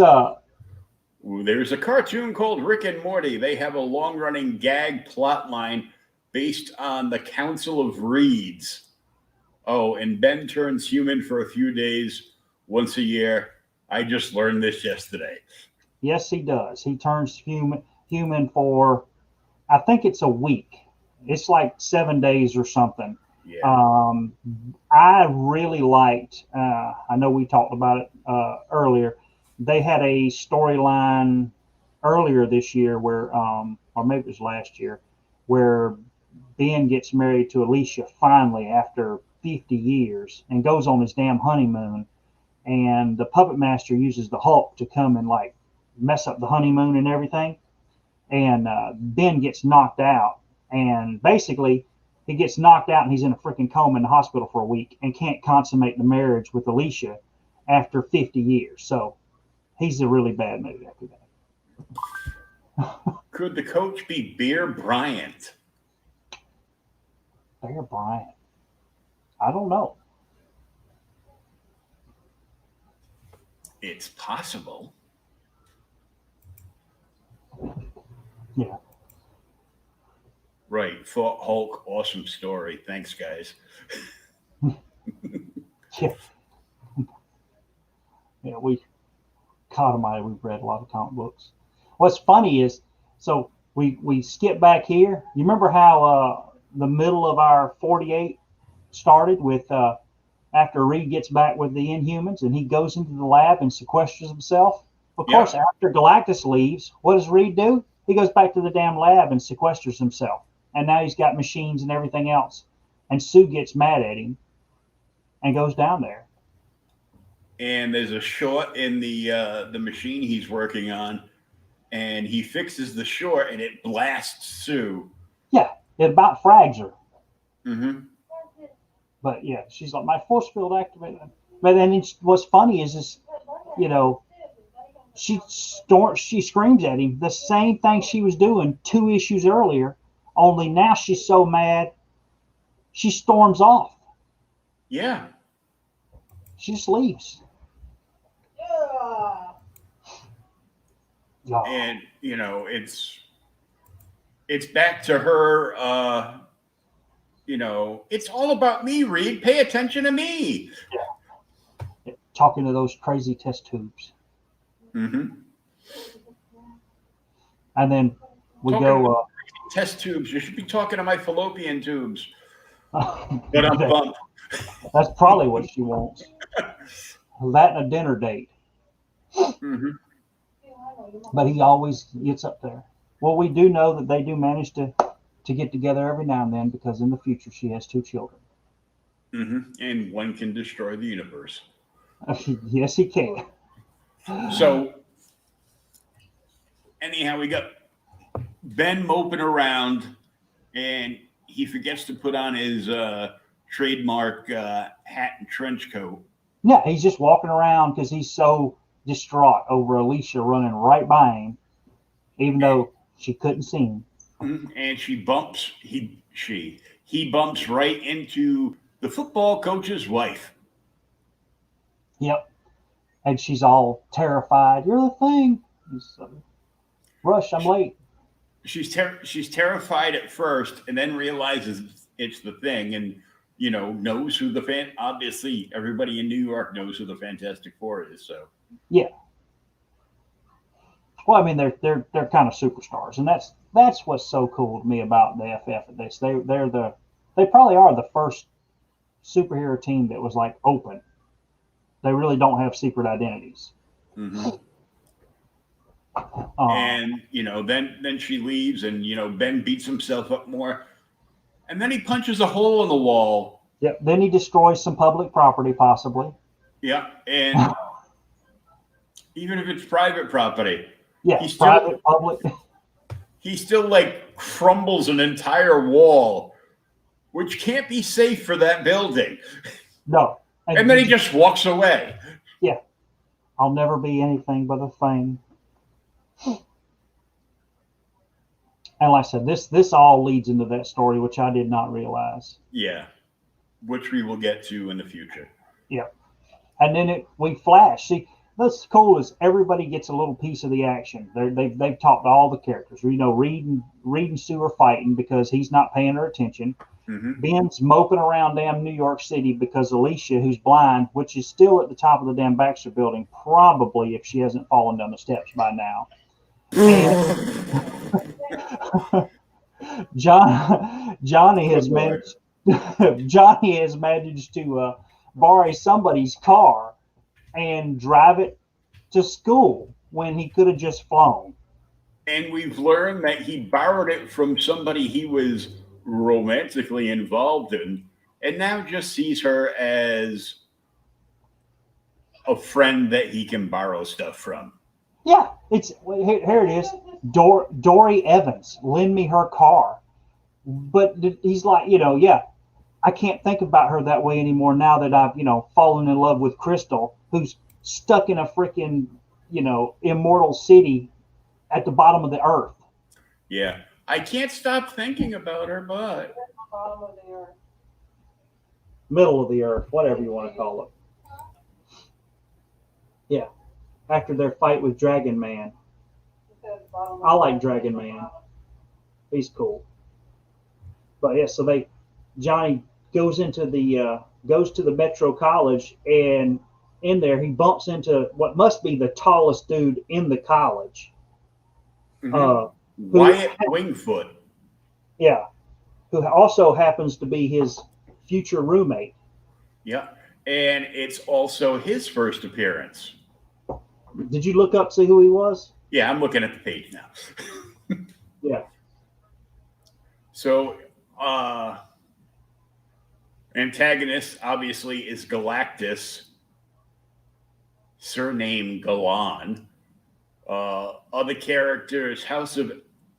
There's a cartoon called Rick and Morty. They have a long-running gag plot line based on the Council of Reeds. Oh, and Ben turns human for a few days once a year. I just learned this yesterday. Yes, he does. He turns human for, I think it's a week. It's like 7 days or something. Yeah. I really liked. I know we talked about it earlier. They had a storyline earlier this year where, or maybe it was last year, where Ben gets married to Alicia finally after 50 years and goes on his damn honeymoon. And the puppet master uses the Hulk to come and like mess up the honeymoon and everything. And Ben gets knocked out, and basically he gets knocked out and he's in a freaking coma in the hospital for a week and can't consummate the marriage with Alicia after 50 years. So he's a really bad mood after that. Could the coach be Bear Bryant? Bear Bryant. I don't know. It's possible. Yeah. Right. For Hulk, awesome story. Thanks, guys. Yeah. Yeah, God Almighty, we've read a lot of comic books. What's funny is, so we skip back here. You remember how the middle of our 48 started with after Reed gets back with the Inhumans and he goes into the lab and sequesters himself? Of course, Yeah. after Galactus leaves, what does Reed do? He goes back to the damn lab and sequesters himself. And now he's got machines and everything else. And Sue gets mad at him and goes down there. And there's a short in the machine he's working on, and he fixes the short, and it blasts Sue. Yeah, it about frags her. Mm-hmm. But yeah, she's like, my force field activated. But then what's funny is she screams at him the same thing she was doing 2 issues earlier, only now she's so mad she storms off. Yeah. She just leaves. Oh. And it's back to her it's all about me, Reed. Pay attention to me. Talking to those crazy test tubes. Mm-hmm. And then we Talking go. about test tubes. You should be talking to my fallopian tubes. But I'm That- bummed. That's probably what she wants. That and a dinner date. Mm-hmm. But he always gets up there. Well, we do know that they do manage to get together every now and then because in the future she has 2 children. Mm-hmm. And one can destroy the universe. Yes, he can. So, anyhow, we got Ben moping around, and he forgets to put on his trademark hat and trench coat. Yeah, he's just walking around because he's so distraught over Alicia running right by him, even though she couldn't see him. And he bumps right into the football coach's wife. Yep. And she's all terrified. You're the thing. He's, Rush, I'm late. She's terrified at first, and then realizes it's the thing, and knows who obviously everybody in New York knows who the Fantastic Four is. So Yeah. Well, I mean, they're kind of superstars, and that's what's so cool to me about the FF at this. They probably are the first superhero team that was like open. They really don't have secret identities. mm-hmm. And then she leaves, and Ben beats himself up more, and then he punches a hole in the wall. Yep. Then he destroys some public property, possibly. Yeah, and even if it's private property. Yeah, private, public. He still like crumbles an entire wall, which can't be safe for that building. No. And then he just walks away. Yeah. I'll never be anything but a thing. And like I said, this all leads into that story, which I did not realize. Yeah. Which we will get to in the future. Yeah. And then we flash. See, what's cool is everybody gets a little piece of the action. They've talked to all the characters. Reed and Sue are fighting because he's not paying her attention. Mm-hmm. Ben's moping around damn New York City because Alicia, who's blind, which is still at the top of the damn Baxter building, probably if she hasn't fallen down the steps by now. Johnny has managed to borrow somebody's car and drive it to school when he could have just flown. And we've learned that he borrowed it from somebody he was romantically involved in, and now just sees her as a friend that he can borrow stuff from. Yeah, here it is. Dory Evans, lend me her car. But he's like, yeah, I can't think about her that way anymore now that I've, fallen in love with Crystal, who's stuck in a freaking, immortal city at the bottom of the earth. Yeah. I can't stop thinking about her, but Middle of the earth, whatever you want to call it. Yeah. After their fight with Dragon Man. I like Dragon Man. He's cool. But yeah, so Johnny goes to the Metro College, and in there he bumps into what must be the tallest dude in the college. Mm-hmm. Wyatt Wingfoot. Yeah. Who also happens to be his future roommate. Yeah. And it's also his first appearance. Did you look up, see who he was? Yeah, I'm looking at the page now. Yeah. So, antagonist obviously is Galactus, surname Galan. Other characters: House of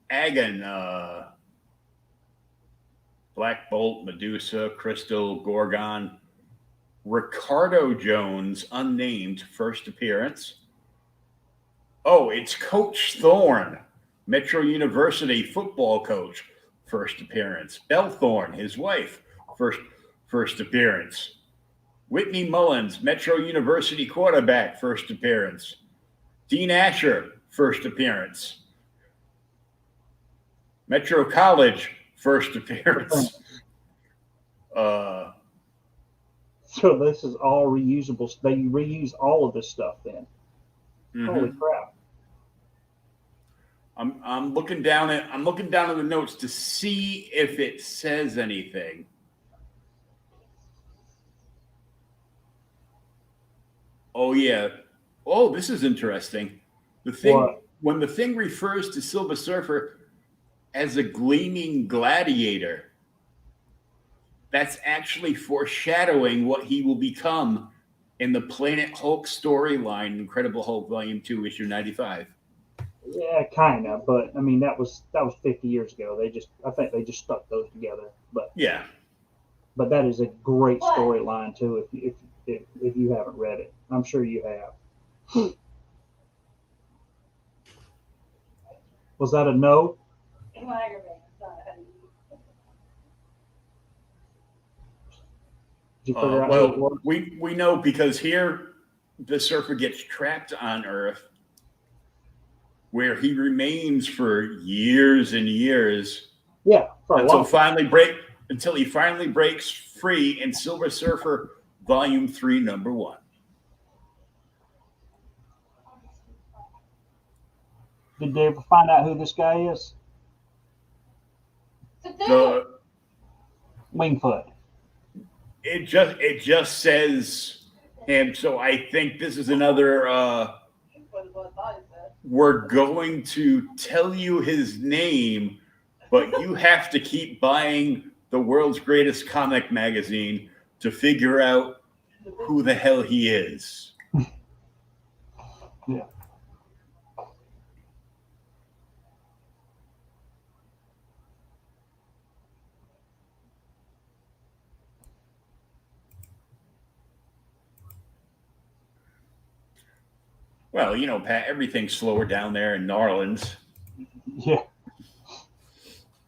Agon, Black Bolt, Medusa, Crystal, Gorgon. Ricardo Jones, unnamed, first appearance. Oh, it's Coach Thorne, Metro University football coach, first appearance. Belle Thorne, his wife, first appearance. Whitney Mullins, Metro University quarterback, first appearance. Dean Asher, first appearance. Metro College, first appearance. Uh, So this is all reusable. They reuse all of this stuff then. Holy mhm. crap. I'm looking down at the notes to see if it says anything. Oh yeah. Oh, this is interesting. The thing What? when the thing refers to Silver Surfer as a gleaming gladiator, that's actually foreshadowing what he will become in the Planet Hulk storyline, Incredible Hulk Volume 2, Issue 95. Yeah, kind of. But I mean, that was 50 years ago. I think they just stuck those together. Yeah. But that is a great storyline too. If you haven't read it, I'm sure you have. Was that a no? Did you figure out who it Well, was? we know because here the Surfer gets trapped on Earth, where he remains for years and years Yeah, for a until long. until he finally breaks free in Silver Surfer Volume 3, Number 1. Did they ever find out who this guy is? The Wingfoot. it just says him, so I think this is another we're going to tell you his name, but you have to keep buying the world's greatest comic magazine to figure out who the hell he is. Yeah. Well, you know, Pat, everything's slower down there in New Orleans, Yeah.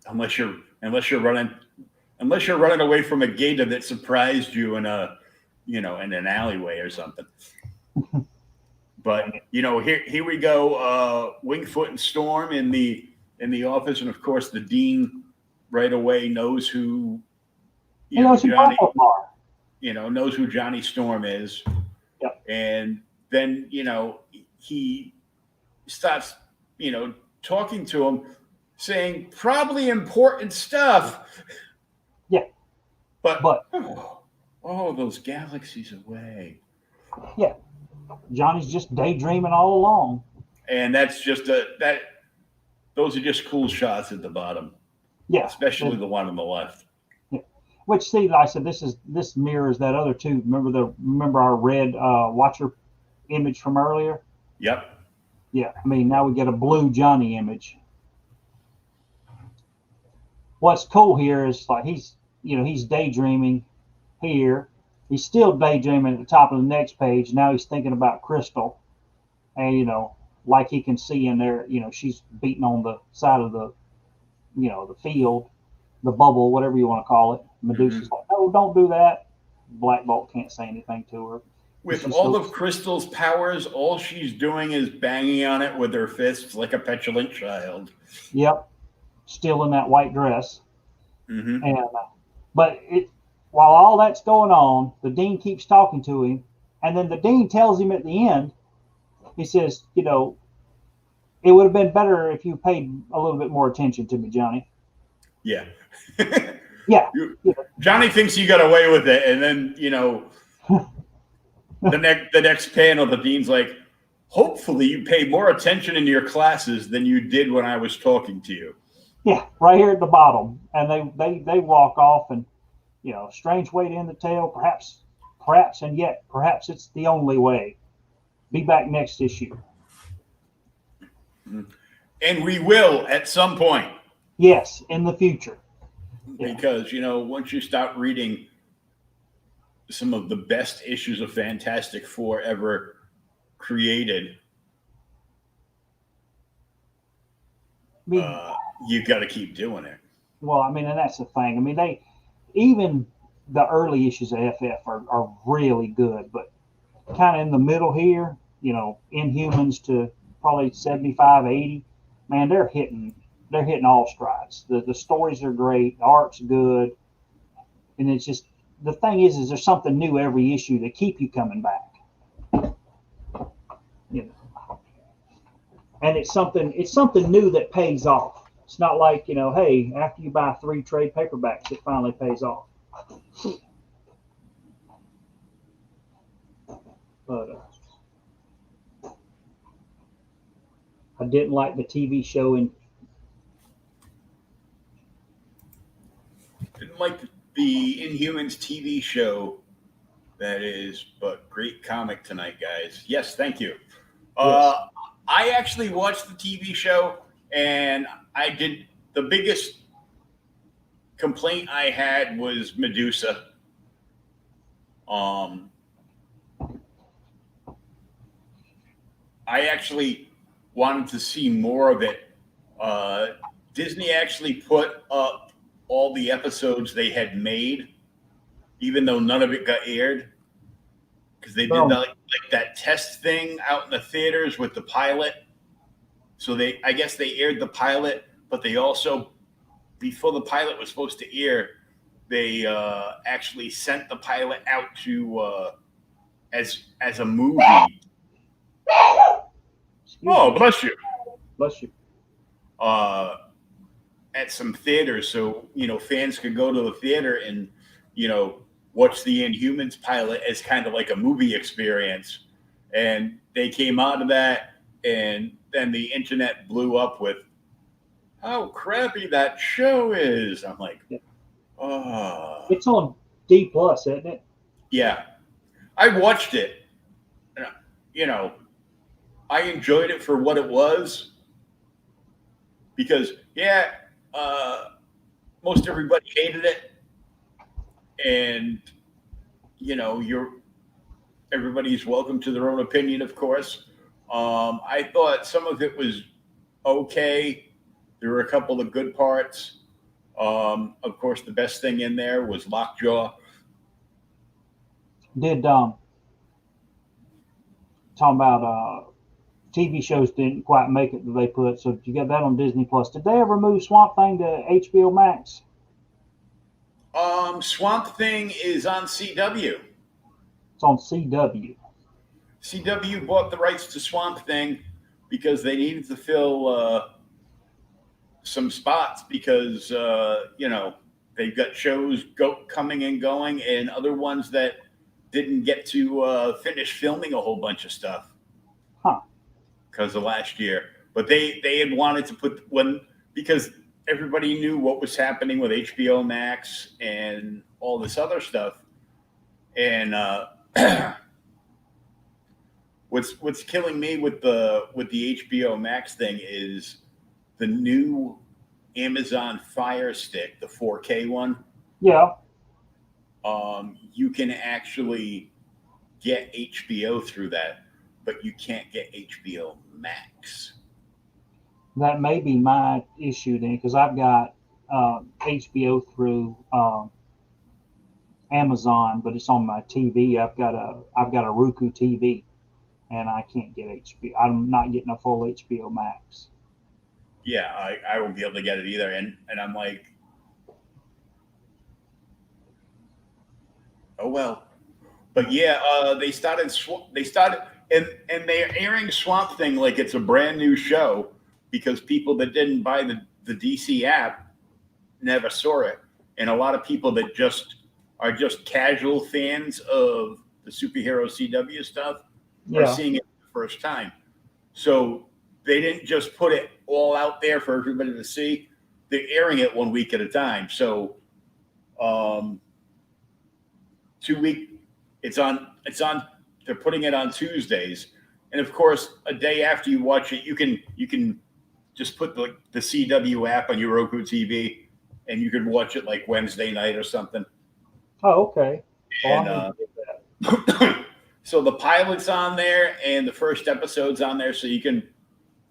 unless you're running away from a gator that surprised you in in an alleyway or something. But here we go. Wingfoot and Storm in the office, and of course the dean right away knows who He knows who Johnny both of them are. knows who Johnny Storm is. Yep. And then he starts talking to him, saying probably important stuff. Yeah. But But those galaxies away. yeah, Johnny's just daydreaming all along. And that's just those are just cool shots at the bottom. Yeah. Especially the one on the left. Yeah. Which, see, like I said, this mirrors that other two. Remember our red Watcher image from earlier? Yep. Yeah. I mean, now we get a blue Johnny image. What's cool here is like he's daydreaming here. He's still daydreaming at the top of the next page. Now he's thinking about Crystal, and like he can see in there, she's beating on the side of the the field, the bubble, whatever you want to call it. Medusa's like, no, don't do that. Black Bolt can't say anything to her. With all of Crystal's powers, all she's doing is banging on it with her fists like a petulant child. Yep, still in that white dress. Mm-hmm. And but while all that's going on, the dean keeps talking to him, and then the dean tells him at the end, he says, it would have been better if you paid a little bit more attention to me, Johnny. Yeah. Yeah. Johnny thinks you got away with it, and then the next panel, the dean's like, hopefully you pay more attention in your classes than you did when I was talking to you. Yeah, right here at the bottom, and they walk off, and strange way to end the tale, perhaps, and yet perhaps it's the only way. Be back next issue. And we will at some point. Yes, in the future. Yeah. Because once you start reading some of the best issues of Fantastic Four ever created, you got to keep doing it. Well, I mean, and that's the thing. I mean, even the early issues of FF are really good, but kind of in the middle here, Inhumans to probably 75, 80, man, they're hitting all strides. The stories are great, the art's good, and it's just the thing is there's something new every issue that keep you coming back. You know, and it's something new that pays off. It's not like, you know, hey, after you buy 3 trade paperbacks, it finally pays off. But I didn't like the TV show in. Didn't like the Inhumans TV show. That is, but great comic tonight, guys. Yes, thank you. Yes. I actually watched the TV show, and I did. The biggest complaint I had was Medusa. I actually wanted to see more of it. Disney actually put up all the episodes they had made, even though none of it got aired, because they did like that test thing out in the theaters with the pilot. So I guess they aired the pilot, but they also, before the pilot was supposed to air, they actually sent the pilot out to as a movie. Oh, bless you. Bless you. At some theaters, so fans could go to the theater and watch the Inhumans pilot as kind of like a movie experience. And they came out of that, and then the internet blew up with how crappy that show is. I'm like, oh. It's on D+, isn't it? Yeah. I watched it. I enjoyed it for what it was. Because, most everybody hated it. And, everybody's welcome to their own opinion, of course. I thought some of it was okay. There were a couple of good parts. Of course, the best thing in there was Lockjaw. Did talking about TV shows didn't quite make it that they put, so you got that on Disney Plus. Did they ever move Swamp Thing to HBO Max? Swamp Thing is on CW. It's on CW. CW bought the rights to Swamp Thing because they needed to fill some spots because they've got shows coming and going, and other ones that didn't get to finish filming a whole bunch of stuff. Huh. Because of last year. But they had wanted to put because everybody knew what was happening with HBO Max and all this other stuff. And what's killing me with the HBO Max thing is the new Amazon Fire Stick, the 4K one. Yeah. You can actually get HBO through that, but you can't get HBO Max. That may be my issue then, because I've got HBO through Amazon, but it's on my TV. I've got a Roku TV, and I can't get HBO. I'm not getting a full HBO Max. Yeah, I won't be able to get it either, and I'm like, oh well. But yeah, they started and they're airing Swamp Thing like it's a brand new show because people that didn't buy the DC app never saw it, and a lot of people that are just casual fans of the superhero CW stuff are seeing it for the first time. So they didn't just put it all out there for everybody to see. They're airing it 1 week at a time. So 2 week. It's on. They're putting it on Tuesdays, and of course, a day after you watch it, you can just put the CW app on your Roku TV, and you can watch it like Wednesday night or something. Oh, okay. And so the pilot's on there, and the first episode's on there, so you can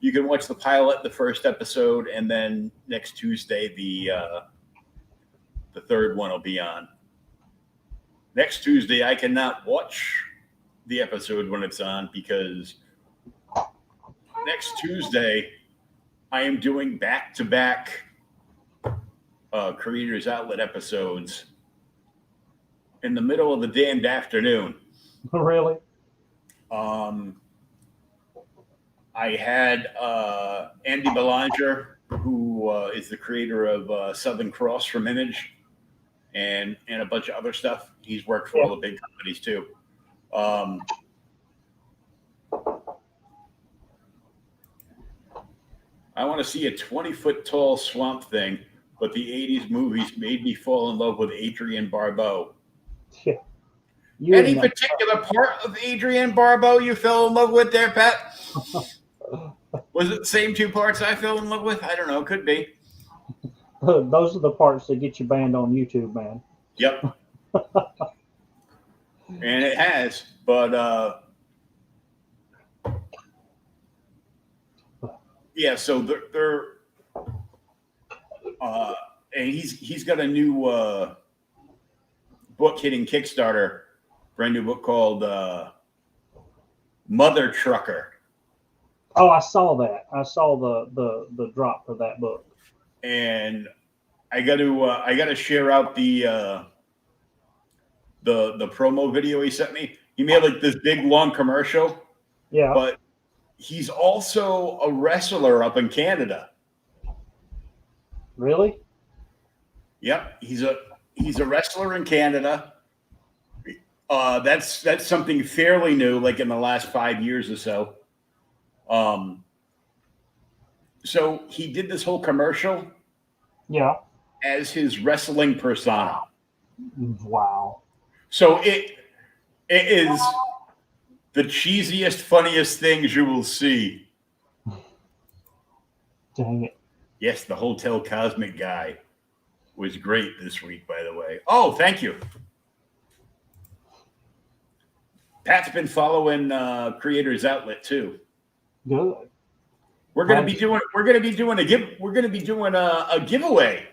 watch the pilot, the first episode, and then next Tuesday the third one will be on. Next Tuesday, I cannot watch the episode when it's on because next Tuesday, I am doing back-to-back Creators Outlet episodes in the middle of the damned afternoon. Really? I had Andy Belanger, who is the creator of Southern Cross from Image and a bunch of other stuff. He's worked for all the big companies too. I want to see a 20-foot tall Swamp Thing, but the 80s movies made me fall in love with Adrienne Barbeau. Yeah. Any particular part of Adrienne Barbeau you fell in love with there, Pat? Was it the same two parts I fell in love with? I don't know. Could be. Those are the parts that get you banned on YouTube, man. Yep. And it has, but yeah. So they're and he's got a new book hitting Kickstarter, brand new book called Mother Trucker. Oh, I saw that. I saw the drop for that book. And I got to share out the promo video he sent me. He made like this big long commercial. Yeah. But he's also a wrestler up in Canada. Really? Yep, he's a wrestler in Canada. That's something fairly new, like in the last 5 years or so. So he did this whole commercial. Yeah. As his wrestling persona. Wow. So it is the cheesiest, funniest things you will see. Dang it. Yes, the Hotel Cosmic guy was great this week, by the way. Oh, thank you. Pat's been following Creators Outlet too. Good. We're gonna be doing a giveaway.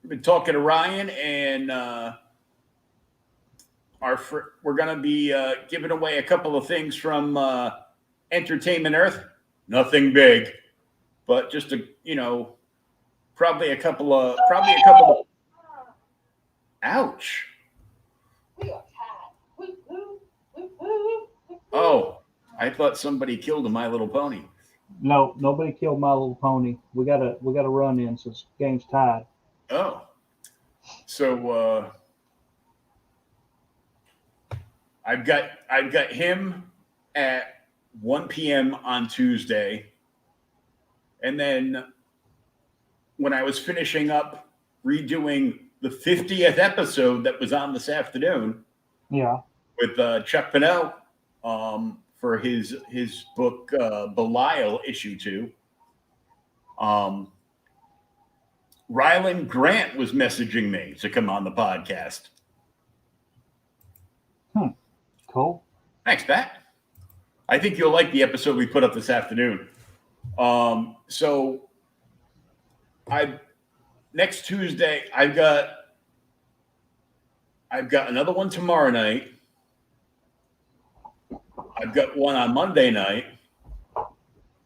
We've been talking to Ryan, and we're going to be giving away a couple of things from Entertainment Earth. Nothing big, but just probably a couple of. Ouch! We are tied. Oh, I thought somebody killed a My Little Pony. No, nobody killed My Little Pony. We got a run in since game's tied. Oh, so I've got him at 1 p.m. on Tuesday, and then when I was finishing up redoing the 50th episode that was on this afternoon, yeah, with Chuck Pinnell for his book Belial issue 2. Ryland Grant was messaging me to come on the podcast. Cool. Thanks, Pat. I think you'll like the episode we put up this afternoon. So next Tuesday, I've got another one tomorrow night. I've got one on Monday night.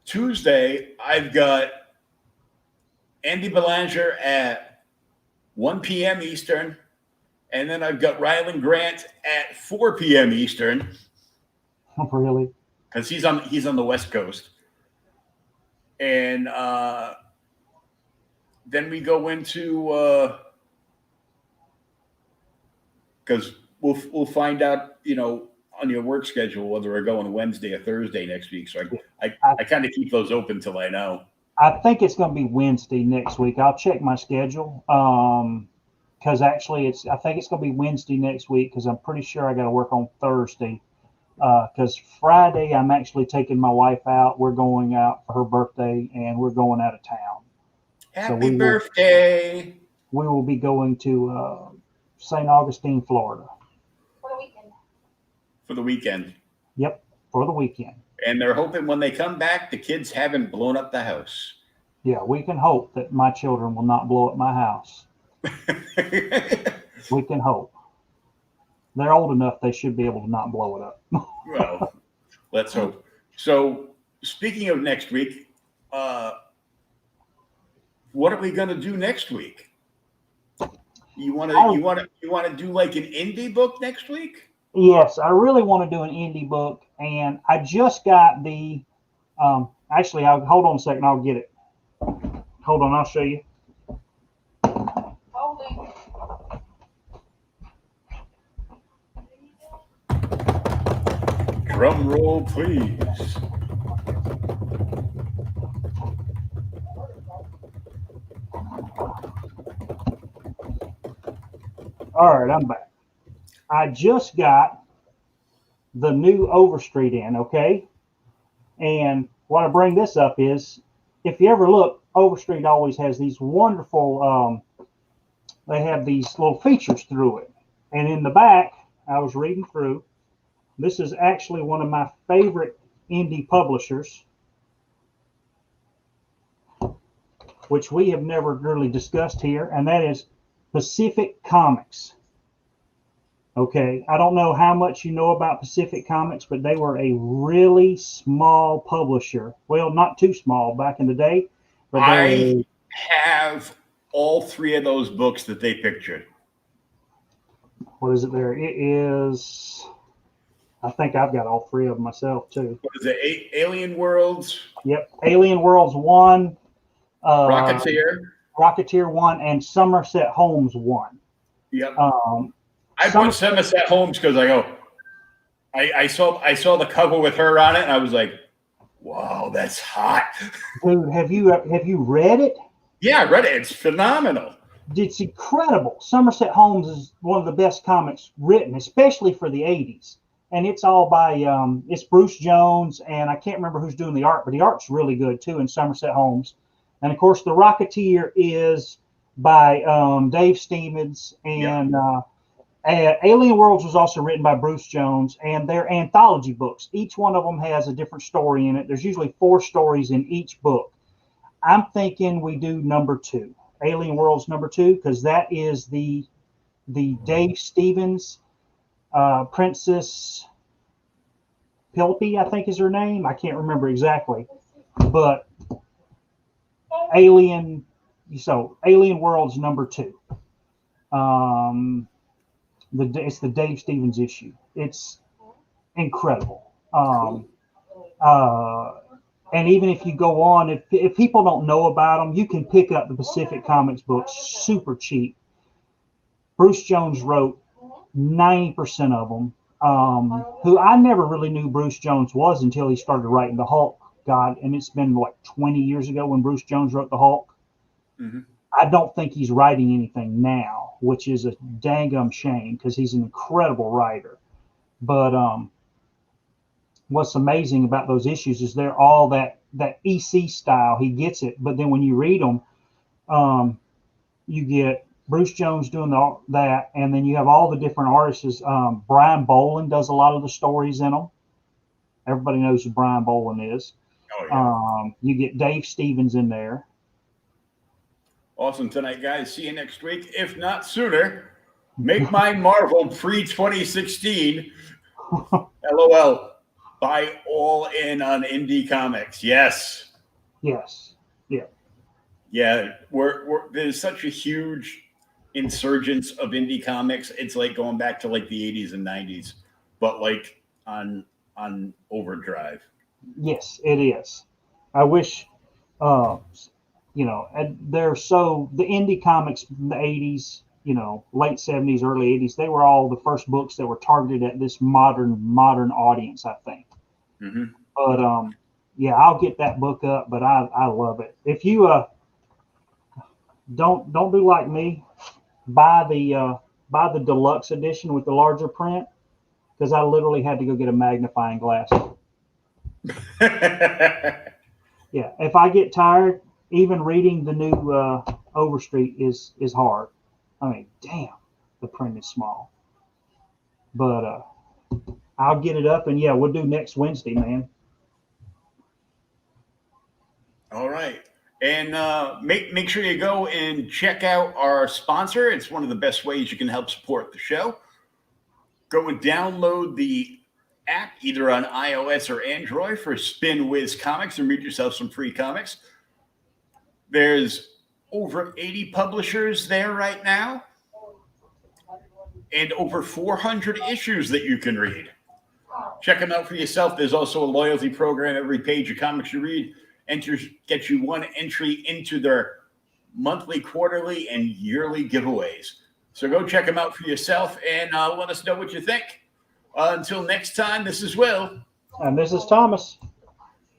Tuesday, I've got Andy Belanger at 1 p.m. Eastern, and then I've got Ryland Grant at 4 p.m. Eastern. Really? Because he's on the West Coast. And then we go into because we'll find out, on your work schedule whether we're going Wednesday or Thursday next week. So I kind of keep those open till I know. I think it's going to be Wednesday next week. I'll check my schedule. Because actually I think it's going to be Wednesday next week because I'm pretty sure I got to work on Thursday. Because Friday I'm actually taking my wife out. We're going out for her birthday and we're going out of town. Happy birthday. We will be going to St. Augustine, Florida. For the weekend. Yep, for the weekend. And they're hoping when they come back, the kids haven't blown up the house. Yeah, we can hope that my children will not blow up my house. We can hope. They're old enough, they should be able to not blow it up. Well, let's hope. So, speaking of next week, what are we going to do next week? You want to do like an indie book next week? Yes, I really want to do an indie book, and I just got the. Actually, I'll hold on a second. I'll get it. Hold on, I'll show you. Holding. Drum roll, please. All right, I'm back. I just got the new Overstreet in, okay? And what I bring this up is, if you ever look, Overstreet always has these wonderful, they have these little features through it. And in the back, I was reading through, this is actually one of my favorite indie publishers, which we have never really discussed here, and that is Pacific Comics. Okay, I don't know how much you know about Pacific Comics, but they were a really small publisher. Well, not too small back in the day, but I have all three of those books that they pictured. What is it there? It is, I think I've got all three of them myself too. What is it? Alien Worlds? Yep, Alien Worlds 1, Rocketeer? 1, and Somerset Holmes 1. Yep. I put Somerset Holmes because I saw the cover with her on it, and I was like, wow, that's hot. Dude, have you read it? Yeah, I read it. It's phenomenal. It's incredible. Somerset Holmes is one of the best comics written, especially for the 80s. And it's all by, it's Bruce Jones, and I can't remember who's doing the art, but the art's really good too in Somerset Holmes. And of course, The Rocketeer is by Dave Stevens, and Alien Worlds was also written by Bruce Jones, and they're anthology books. Each one of them has a different story in it. There's usually 4 stories in each book. I'm thinking we do number 2, Alien Worlds number 2, because that is the Dave Stevens, Princess Pilpy, I think is her name. I can't remember exactly, but Alien Worlds number 2. It's the Dave Stevens issue. It's incredible. And even if you go on, if people don't know about them, you can pick up the Pacific Comics books super cheap. Bruce Jones wrote 90% of them. Who I never really knew Bruce Jones was until he started writing the Hulk. God, and it's been like 20 years ago when Bruce Jones wrote the Hulk. Mm-hmm. I don't think he's writing anything now, which is a dang shame because he's an incredible writer. But what's amazing about those issues is they're all that EC style. He gets it, but then when you read them, you get Bruce Jones doing that, and then you have all the different artists. Brian Boland does a lot of the stories in them. Everybody knows who Brian Boland is. Oh, yeah. You get Dave Stevens in there. Awesome tonight, guys. See you next week, if not sooner. Make my Marvel pre-2016. LOL. Buy all in on indie comics. Yes. Yes. Yeah. Yeah. There's such a huge insurgence of indie comics. It's like going back to like the 80s and 90s, but like on overdrive. Yes, it is. I wish, they're the indie comics from the 80s, late 70s, early 80s, they were all the first books that were targeted at this modern audience, I think. Mm-hmm. But I'll get that book up, but I love it. If you don't do like me, buy the deluxe edition with the larger print, because I literally had to go get a magnifying glass. Yeah, if I get tired, even reading the new Overstreet is hard. I mean, damn, the print is small. But I'll get it up, and yeah, we'll do next Wednesday, man. All right. And make sure you go and check out our sponsor. It's one of the best ways you can help support the show. Go and download the app either on iOS or Android for Spin Whiz Comics and read yourself some free comics. There's over 80 publishers there right now, and over 400 issues that you can read. Check them out for yourself. There's also a loyalty program. Every page of comics you read gets you one entry into their monthly, quarterly, and yearly giveaways. So go check them out for yourself and let us know what you think. Until next time, this is Will. And this is Thomas.